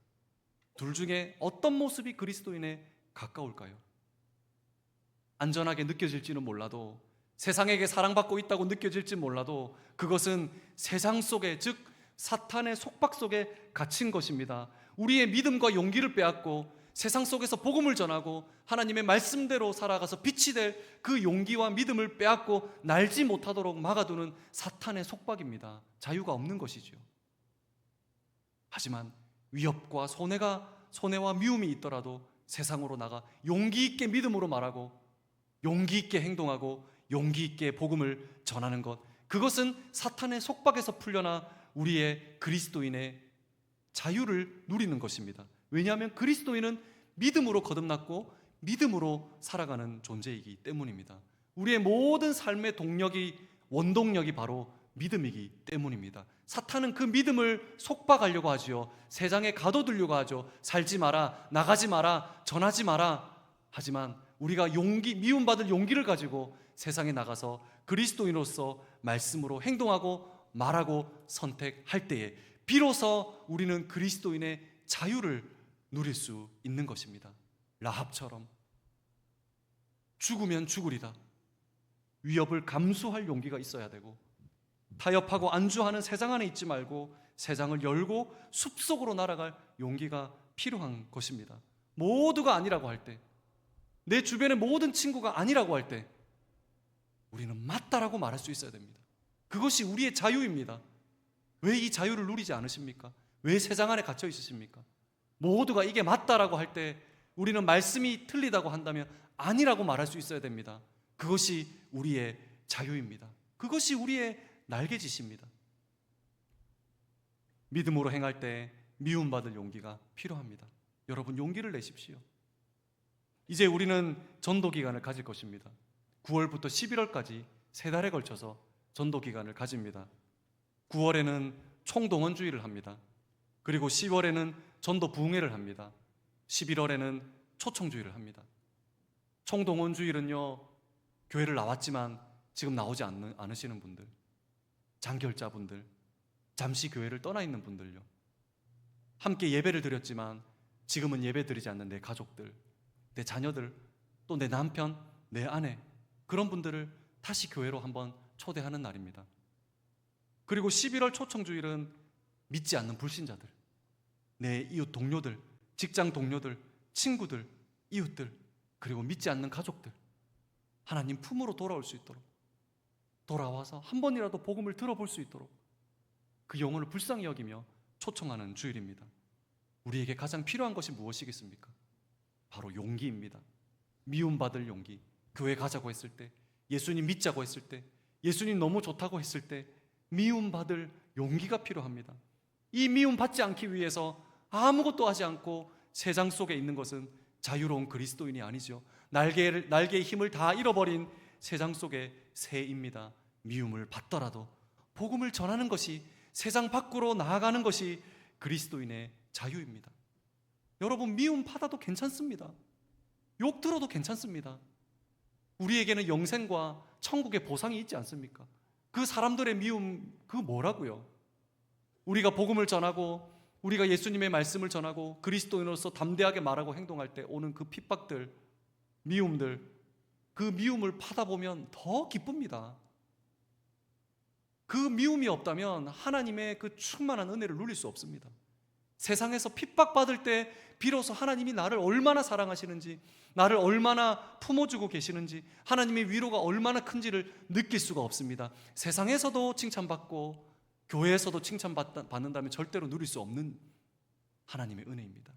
둘 중에 어떤 모습이 그리스도인에 가까울까요? 안전하게 느껴질지는 몰라도, 세상에게 사랑받고 있다고 느껴질지 몰라도 그것은 세상 속에, 즉 사탄의 속박 속에 갇힌 것입니다. 우리의 믿음과 용기를 빼앗고 세상 속에서 복음을 전하고 하나님의 말씀대로 살아가서 빛이 될 그 용기와 믿음을 빼앗고 날지 못하도록 막아두는 사탄의 속박입니다. 자유가 없는 것이죠. 하지만 위협과 손해와 미움이 있더라도 세상으로 나가 용기 있게 믿음으로 말하고 용기 있게 행동하고 용기 있게 복음을 전하는 것, 그것은 사탄의 속박에서 풀려나 우리의 그리스도인의 자유를 누리는 것입니다. 왜냐하면 그리스도인은 믿음으로 거듭났고 믿음으로 살아가는 존재이기 때문입니다. 우리의 모든 삶의 원동력이 바로 믿음이기 때문입니다. 사탄은 그 믿음을 속박하려고 하지요. 세상에 가둬두려고 하죠. 살지 마라, 나가지 마라, 전하지 마라. 하지만 우리가 미움받을 용기를 가지고 세상에 나가서 그리스도인으로서 말씀으로 행동하고 말하고 선택할 때에 비로소 우리는 그리스도인의 자유를 누릴 수 있는 것입니다. 라합처럼 죽으면 죽으리다. 위협을 감수할 용기가 있어야 되고, 타협하고 안주하는 세상 안에 있지 말고 세상을 열고 숲속으로 날아갈 용기가 필요한 것입니다. 모두가 아니라고 할 때, 내 주변의 모든 친구가 아니라고 할 때 우리는 맞다라고 말할 수 있어야 됩니다. 그것이 우리의 자유입니다. 왜 이 자유를 누리지 않으십니까? 왜 세상 안에 갇혀 있으십니까? 모두가 이게 맞다라고 할 때 우리는 말씀이 틀리다고 한다면 아니라고 말할 수 있어야 됩니다. 그것이 우리의 자유입니다. 그것이 우리의 날개짓입니다. 믿음으로 행할 때 미움받을 용기가 필요합니다. 여러분, 용기를 내십시오. 이제 우리는 전도 기간을 가질 것입니다. 9월부터 11월까지 3달에 걸쳐서 전도 기간을 가집니다. 9월에는 총동원주의를 합니다. 그리고 10월에는 전도 부흥회를 합니다. 11월에는 초청주일을 합니다. 총동원주일은요, 교회를 나왔지만 지금 나오지 않으시는 분들, 장결자분들, 잠시 교회를 떠나 있는 분들요, 함께 예배를 드렸지만 지금은 예배 드리지 않는 내 가족들, 내 자녀들, 또 내 남편, 내 아내, 그런 분들을 다시 교회로 한번 초대하는 날입니다. 그리고 11월 초청주일은 믿지 않는 불신자들, 내 이웃 동료들, 직장 동료들, 친구들, 이웃들, 그리고 믿지 않는 가족들, 하나님 품으로 돌아올 수 있도록, 돌아와서 한 번이라도 복음을 들어볼 수 있도록 그 영혼을 불쌍히 여기며 초청하는 주일입니다. 우리에게 가장 필요한 것이 무엇이겠습니까? 바로 용기입니다. 미움받을 용기. 교회 가자고 했을 때, 예수님 믿자고 했을 때, 예수님 너무 좋다고 했을 때 미움받을 용기가 필요합니다. 이 미움받지 않기 위해서 아무것도 하지 않고 세상 속에 있는 것은 자유로운 그리스도인이 아니죠. 날개의 힘을 다 잃어버린 세상 속의 새입니다. 미움을 받더라도 복음을 전하는 것이, 세상 밖으로 나아가는 것이 그리스도인의 자유입니다. 여러분, 미움 받아도 괜찮습니다. 욕 들어도 괜찮습니다. 우리에게는 영생과 천국의 보상이 있지 않습니까? 그 사람들의 미움, 그거 뭐라고요? 우리가 복음을 전하고, 우리가 예수님의 말씀을 전하고 그리스도인으로서 담대하게 말하고 행동할 때 오는 그 핍박들, 미움들, 그 미움을 받아보면 더 기쁩니다. 그 미움이 없다면 하나님의 그 충만한 은혜를 누릴 수 없습니다. 세상에서 핍박받을 때 비로소 하나님이 나를 얼마나 사랑하시는지, 나를 얼마나 품어주고 계시는지, 하나님의 위로가 얼마나 큰지를 느낄 수가 없습니다. 세상에서도 칭찬받고 교회에서도 칭찬받는다면 절대로 누릴 수 없는 하나님의 은혜입니다.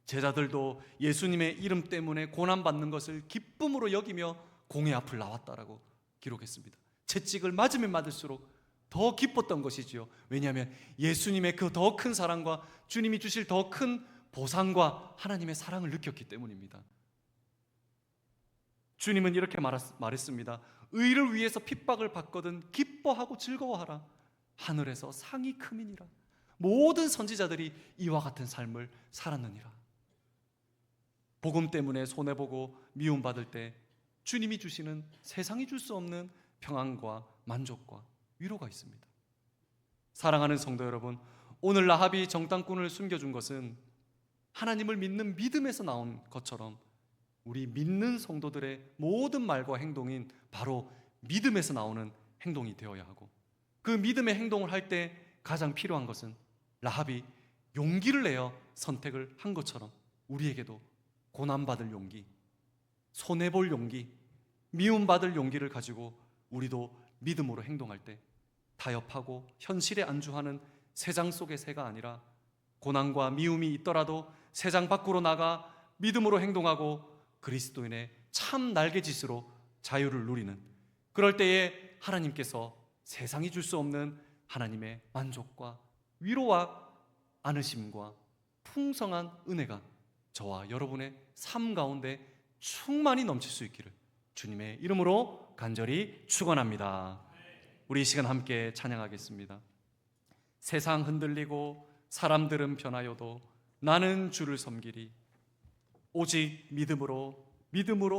제자들도 예수님의 이름 때문에 고난받는 것을 기쁨으로 여기며 공회 앞을 나왔다라고 기록했습니다. 채찍을 맞으면 맞을수록 더 기뻤던 것이지요. 왜냐하면 예수님의 그 더 큰 사랑과 주님이 주실 더 큰 보상과 하나님의 사랑을 느꼈기 때문입니다. 주님은 이렇게 말했습니다. 의를 위해서 핍박을 받거든 기뻐하고 즐거워하라. 하늘에서 상이 크민이라. 모든 선지자들이 이와 같은 삶을 살았느니라. 복음 때문에 손해보고 미움받을 때 주님이 주시는 세상이 줄 수 없는 평안과 만족과 위로가 있습니다. 사랑하는 성도 여러분, 오늘 라합이 정탐꾼을 숨겨준 것은 하나님을 믿는 믿음에서 나온 것처럼 우리 믿는 성도들의 모든 말과 행동인 바로 믿음에서 나오는 행동이 되어야 하고, 그 믿음의 행동을 할 때 가장 필요한 것은 라합이 용기를 내어 선택을 한 것처럼 우리에게도 고난받을 용기, 손해볼 용기, 미움받을 용기를 가지고 우리도 믿음으로 행동할 때 타협하고 현실에 안주하는 세상 속의 새가 아니라, 고난과 미움이 있더라도 세상 밖으로 나가 믿음으로 행동하고 그리스도인의 참 날개짓으로 자유를 누리는, 그럴 때에 하나님께서 세상이 줄 수 없는 하나님의 만족과 위로와 안으심과 풍성한 은혜가 저와 여러분의 삶 가운데 충만히 넘칠 수 있기를 주님의 이름으로 간절히 축원합니다. 우리 이 시간 함께 찬양하겠습니다. 세상 흔들리고 사람들은 변하여도 나는 주를 섬기리. 오직 믿음으로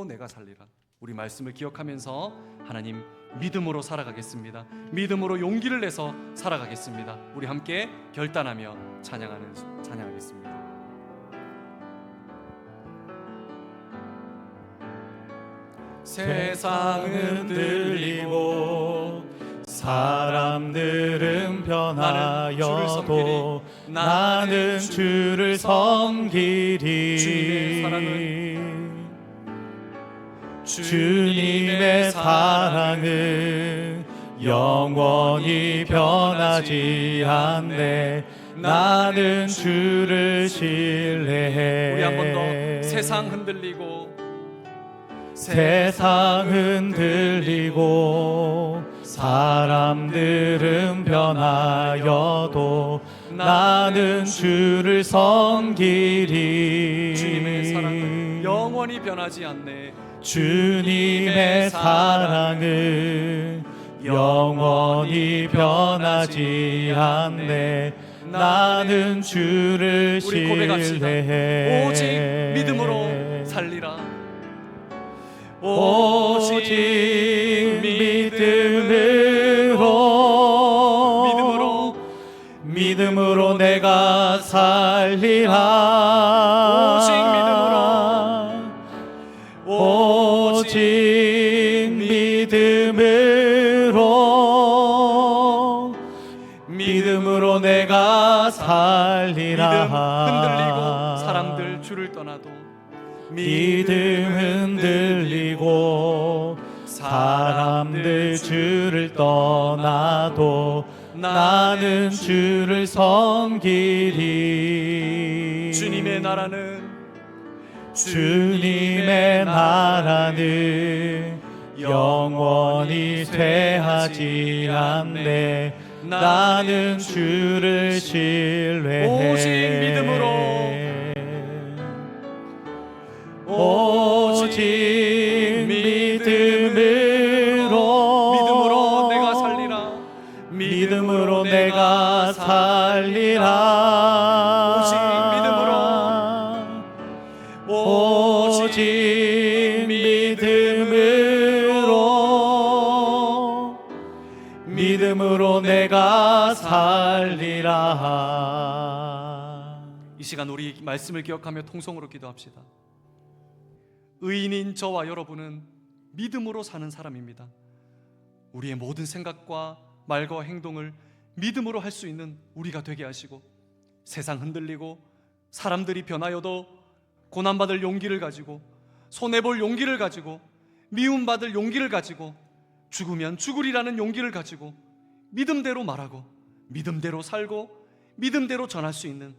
내가 살리라. 우리 말씀을 기억하면서 하나님 믿음으로 살아가겠습니다. 믿음으로 용기를 내서 살아가겠습니다. 우리 함께 결단하며 찬양하겠습니다. 세상은 흔들리고 사람들은 변하여도 나는 주를 섬기리. 주님의 사랑은 영원히 변하지 않네. 나는 주를 신뢰해. 우리 한 번 더. 세상 흔들리고 사람들은 변하여도 나는 주를 섬기리. 주님의 사랑은 영원히 변하지 않네. 주님의 사랑은 영원히 변하지 않네. 나는 주를 우리 고백합시다. 신뢰해 오직 믿음으로 살리라. 오직 믿음으로 내가 살리라. 오직 믿음으로 내가 살리라. 믿음 흔들리고 사람들 주를 떠나도 믿음 흔들리고 사람들 주를 떠나도 나는 주를 섬기리. 주님의 나라는 영원히 쇠하지 않네. 나는 주를 신뢰해. 오직 믿음으로 내가 살리라. 믿음으로 내가 살리라. 오직 믿음으로 내가 살리라. 이 시간 우리 말씀을 기억하며 통성으로 기도합시다. 의인인 저와 여러분은 믿음으로 사는 사람입니다. 우리의 모든 생각과 말과 행동을 믿음으로 할 수 있는 우리가 되게 하시고, 세상 흔들리고 사람들이 변하여도 고난받을 용기를 가지고, 손해볼 용기를 가지고, 미움받을 용기를 가지고, 죽으면 죽으리라는 용기를 가지고 믿음대로 말하고 믿음대로 살고 믿음대로 전할 수 있는,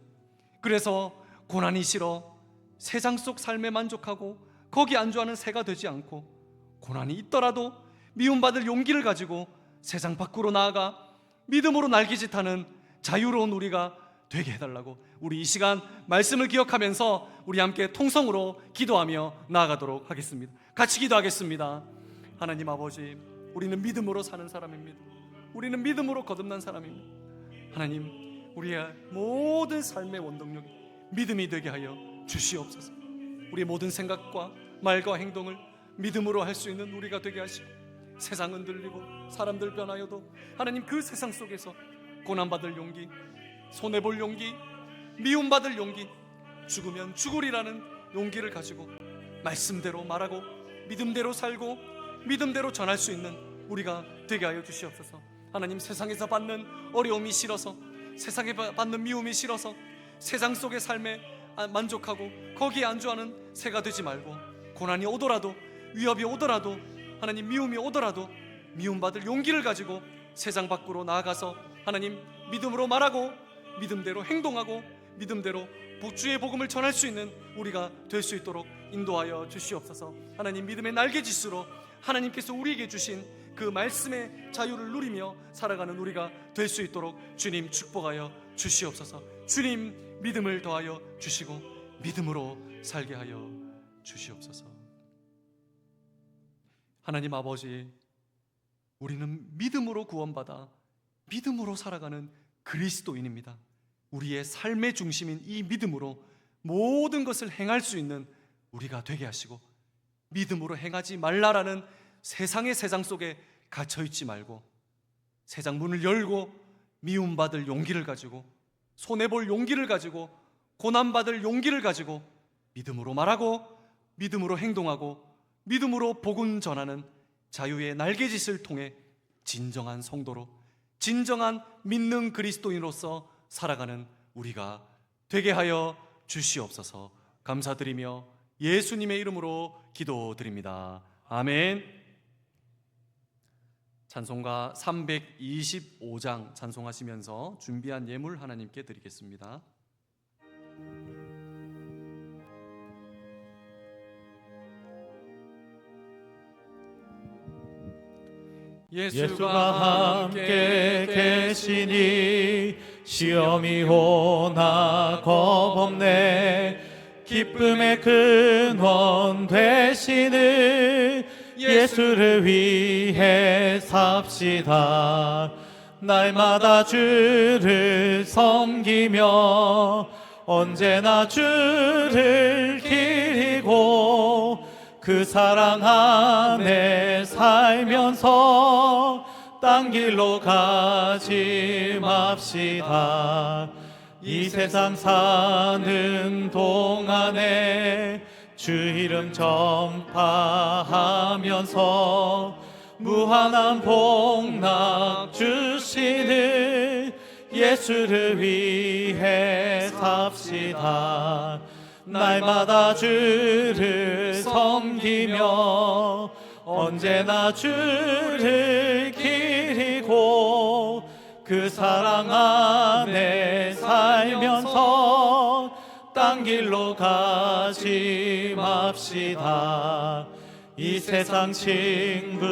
그래서 고난이 싫어 세상 속 삶에 만족하고 거기 안주하는 새가 되지 않고, 고난이 있더라도 미움받을 용기를 가지고 세상 밖으로 나아가 믿음으로 날개짓하는 자유로운 우리가 되게 해달라고, 우리 이 시간 말씀을 기억하면서 우리 함께 통성으로 기도하며 나아가도록 하겠습니다. 같이 기도하겠습니다. 하나님 아버지, 우리는 믿음으로 사는 사람입니다. 우리는 믿음으로 거듭난 사람입니다. 하나님, 우리의 모든 삶의 원동력이 믿음이 되게 하여 주시옵소서. 우리의 모든 생각과 말과 행동을 믿음으로 할 수 있는 우리가 되게 하시고, 세상 흔들리고 사람들 변하여도 하나님 그 세상 속에서 고난받을 용기, 손해볼 용기, 미움받을 용기, 죽으면 죽으리라는 용기를 가지고 말씀대로 말하고 믿음대로 살고 믿음대로 전할 수 있는 우리가 되게 하여 주시옵소서. 하나님, 세상에서 받는 어려움이 싫어서, 세상에 받는 미움이 싫어서 세상 속의 삶에 만족하고 거기에 안주하는 새가 되지 말고, 고난이 오더라도 위협이 오더라도 하나님 미움이 오더라도 미움받을 용기를 가지고 세상 밖으로 나아가서 하나님 믿음으로 말하고 믿음대로 행동하고 믿음대로 주의 복음을 전할 수 있는 우리가 될 수 있도록 인도하여 주시옵소서. 하나님, 믿음의 날개짓으로 하나님께서 우리에게 주신 그 말씀의 자유를 누리며 살아가는 우리가 될 수 있도록 주님 축복하여 주시옵소서. 주님, 믿음을 더하여 주시고 믿음으로 살게 하여 주시옵소서. 하나님 아버지, 우리는 믿음으로 구원받아 믿음으로 살아가는 그리스도인입니다. 우리의 삶의 중심인 이 믿음으로 모든 것을 행할 수 있는 우리가 되게 하시고, 믿음으로 행하지 말라라는 세상의 세상 속에 갇혀있지 말고 세상 문을 열고 미움받을 용기를 가지고, 손해볼 용기를 가지고, 고난받을 용기를 가지고 믿음으로 말하고 믿음으로 행동하고 믿음으로 복음 전하는 자유의 날개짓을 통해 진정한 성도로, 진정한 믿는 그리스도인으로서 살아가는 우리가 되게 하여 주시옵소서. 감사드리며 예수님의 이름으로 기도드립니다. 아멘. 찬송가 325장 찬송하시면서 준비한 예물 하나님께 드리겠습니다. 예수가 함께 계시니 시험이 오나 겁없네. 기쁨의 근원 되시는 예수를 위해 삽시다. 날마다 주를 섬기며 언제나 주를 기리고 그 사랑 안에 살면서 딴 길로 가지 맙시다. 이 세상 사는 동안에 주 이름 전파하면서 무한한 복락 주시는 예수를 위해 삽시다. 날마다 주를 섬기며 언제나 주를 기리고 그 사랑 안에 살면서 딴 길로 가지 맙시다. 이 세상 친구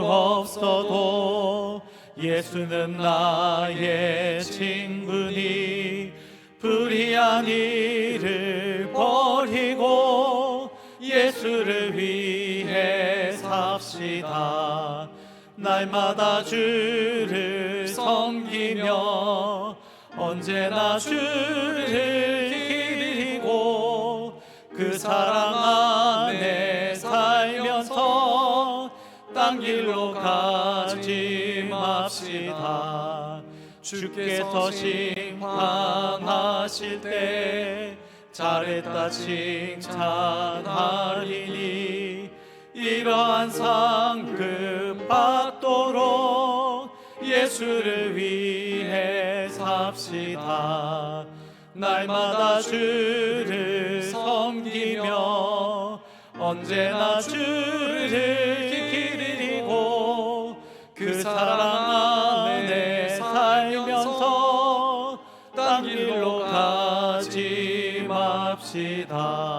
없어도 예수는 나의 친구니 불의한 일을 버리고 예수를 위해 삽시다. 날마다 주를 섬기며 언제나 주를 기리고 그 사랑 안에 살면서 딴 길로 가지 맙시다. 주께서 심판하실 때 잘했다 칭찬하리니 이러한 상급 받도록 예수를 위해 삽시다. 날마다 주를 섬기며 언제나 주를 기리고 그 사랑 안에 살면서 딴 길로 가지 맙시다.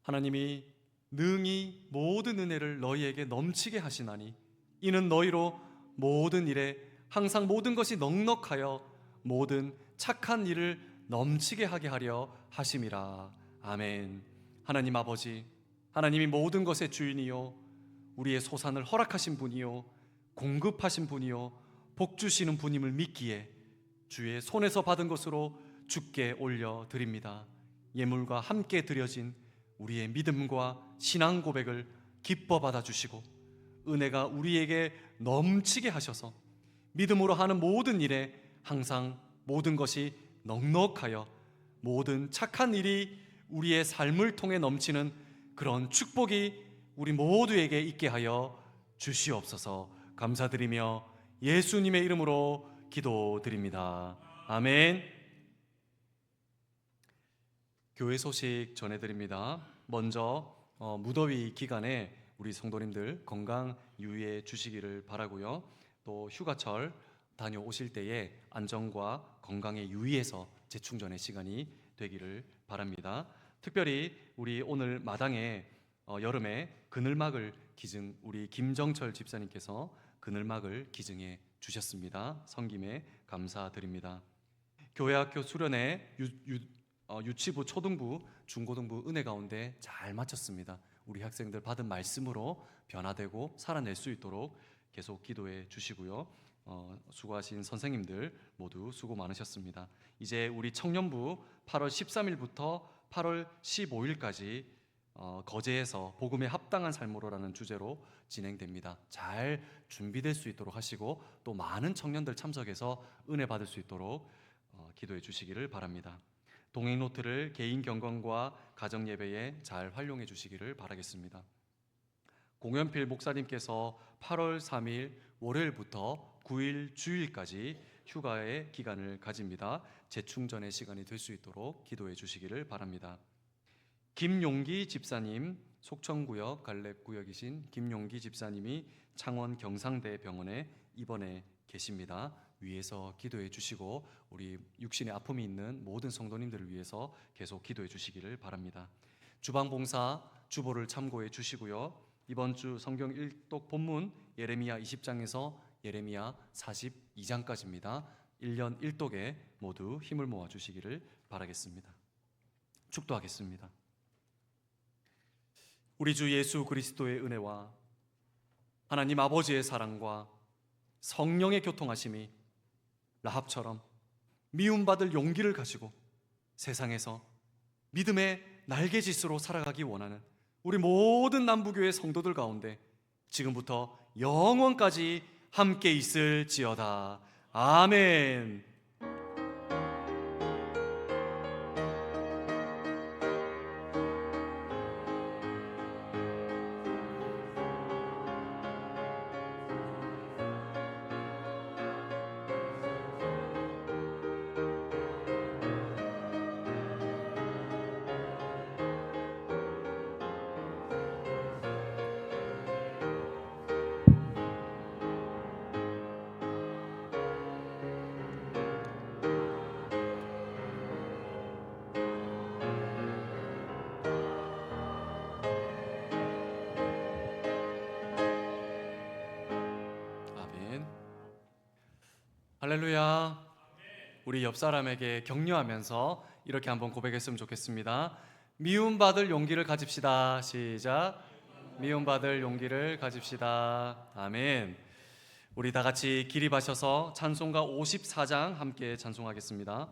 하나님이 능히 모든 은혜를 너희에게 넘치게 하시나니 이는 너희로 모든 일에 항상 모든 것이 넉넉하여 모든 착한 일을 넘치게 하게 하려 하심이라. 아멘. 하나님 아버지, 하나님이 모든 것의 주인이요 우리의 소산을 허락하신 분이요 공급하신 분이요 복 주시는 분임을 믿기에 주의 손에서 받은 것으로 주께 올려드립니다. 예물과 함께 드려진 우리의 믿음과 신앙 고백을 기뻐 받아주시고 은혜가 우리에게 넘치게 하셔서 믿음으로 하는 모든 일에 항상 모든 것이 넉넉하여 모든 착한 일이 우리의 삶을 통해 넘치는 그런 축복이 우리 모두에게 있게 하여 주시옵소서. 감사드리며 예수님의 이름으로 기도드립니다. 아멘. 교회 소식 전해드립니다. 먼저 무더위 기간에 우리 성도님들 건강 유의해 주시기를 바라고요. 또 휴가철 다녀오실 때에 안전과 건강에 유의해서 재충전의 시간이 되기를 바랍니다. 특별히 우리 오늘 마당에 여름에 그늘막을 기증 우리 김정철 집사님께서 그늘막을 기증해 주셨습니다. 성김에 감사드립니다. 교회학교 수련회 유치부, 초등부, 중고등부 은혜 가운데 잘 마쳤습니다. 우리 학생들 받은 말씀으로 변화되고 살아낼 수 있도록 계속 기도해 주시고요. 수고하신 선생님들 모두 수고 많으셨습니다. 이제 우리 청년부 8월 13일부터 8월 15일까지 거제에서 복음에 합당한 삶으로라는 주제로 진행됩니다. 잘 준비될 수 있도록 하시고 또 많은 청년들 참석해서 은혜 받을 수 있도록 기도해 주시기를 바랍니다. 동행 노트를 개인 경건과 가정 예배에 잘 활용해 주시기를 바라겠습니다. 공연필 목사님께서 8월 3일 월요일부터 9일 주일까지 휴가의 기간을 가집니다. 재충전의 시간이 될 수 있도록 기도해 주시기를 바랍니다. 김용기 집사님, 속천구역 갈렙구역이신 김용기 집사님이 창원 경상대 병원에 입원해 계십니다. 위에서 기도해 주시고 우리 육신의 아픔이 있는 모든 성도님들을 위해서 계속 기도해 주시기를 바랍니다. 주방봉사 주보를 참고해 주시고요. 이번 주 성경 일독 본문 예레미야 20장에서 예레미야 42장까지입니다. 1년 1독에 모두 힘을 모아 주시기를 바라겠습니다. 축도하겠습니다. 우리 주 예수 그리스도의 은혜와 하나님 아버지의 사랑과 성령의 교통하심이 라합처럼 미움받을 용기를 가지고 세상에서 믿음의 날개짓으로 살아가기 원하는 우리 모든 남부교회 성도들 가운데 지금부터 영원까지 함께 있을지어다. 아멘. 아멘. 할렐루야. 우리 옆 사람에게 격려하면서 이렇게 한번 고백했으면 좋겠습니다. 미움받을 용기를 가집시다. 시작. 미움받을 용기를 가집시다. 아멘. 우리 다 같이 기립하셔서 찬송가 54장 함께 찬송하겠습니다.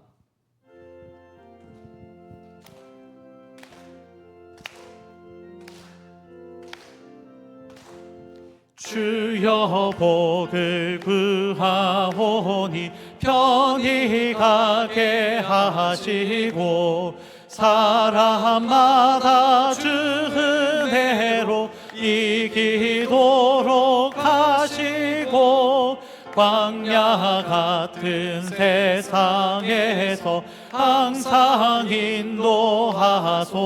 주여 복을 구하오니 편히 가게 하시고 사람마다 주 은혜로 이기도록 하시고 광야 같은 세상에서 항상 인도하소서.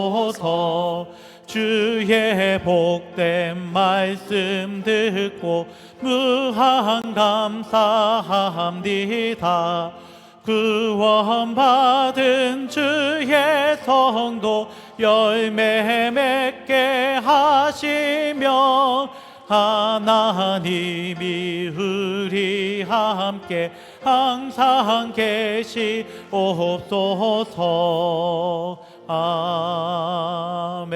주의 복된 말씀 듣고 무한 감사합니다. 구원받은 주의 성도 열매 맺게 하시며 하나님이 우리 함께 항상 계시옵소서. 아멘.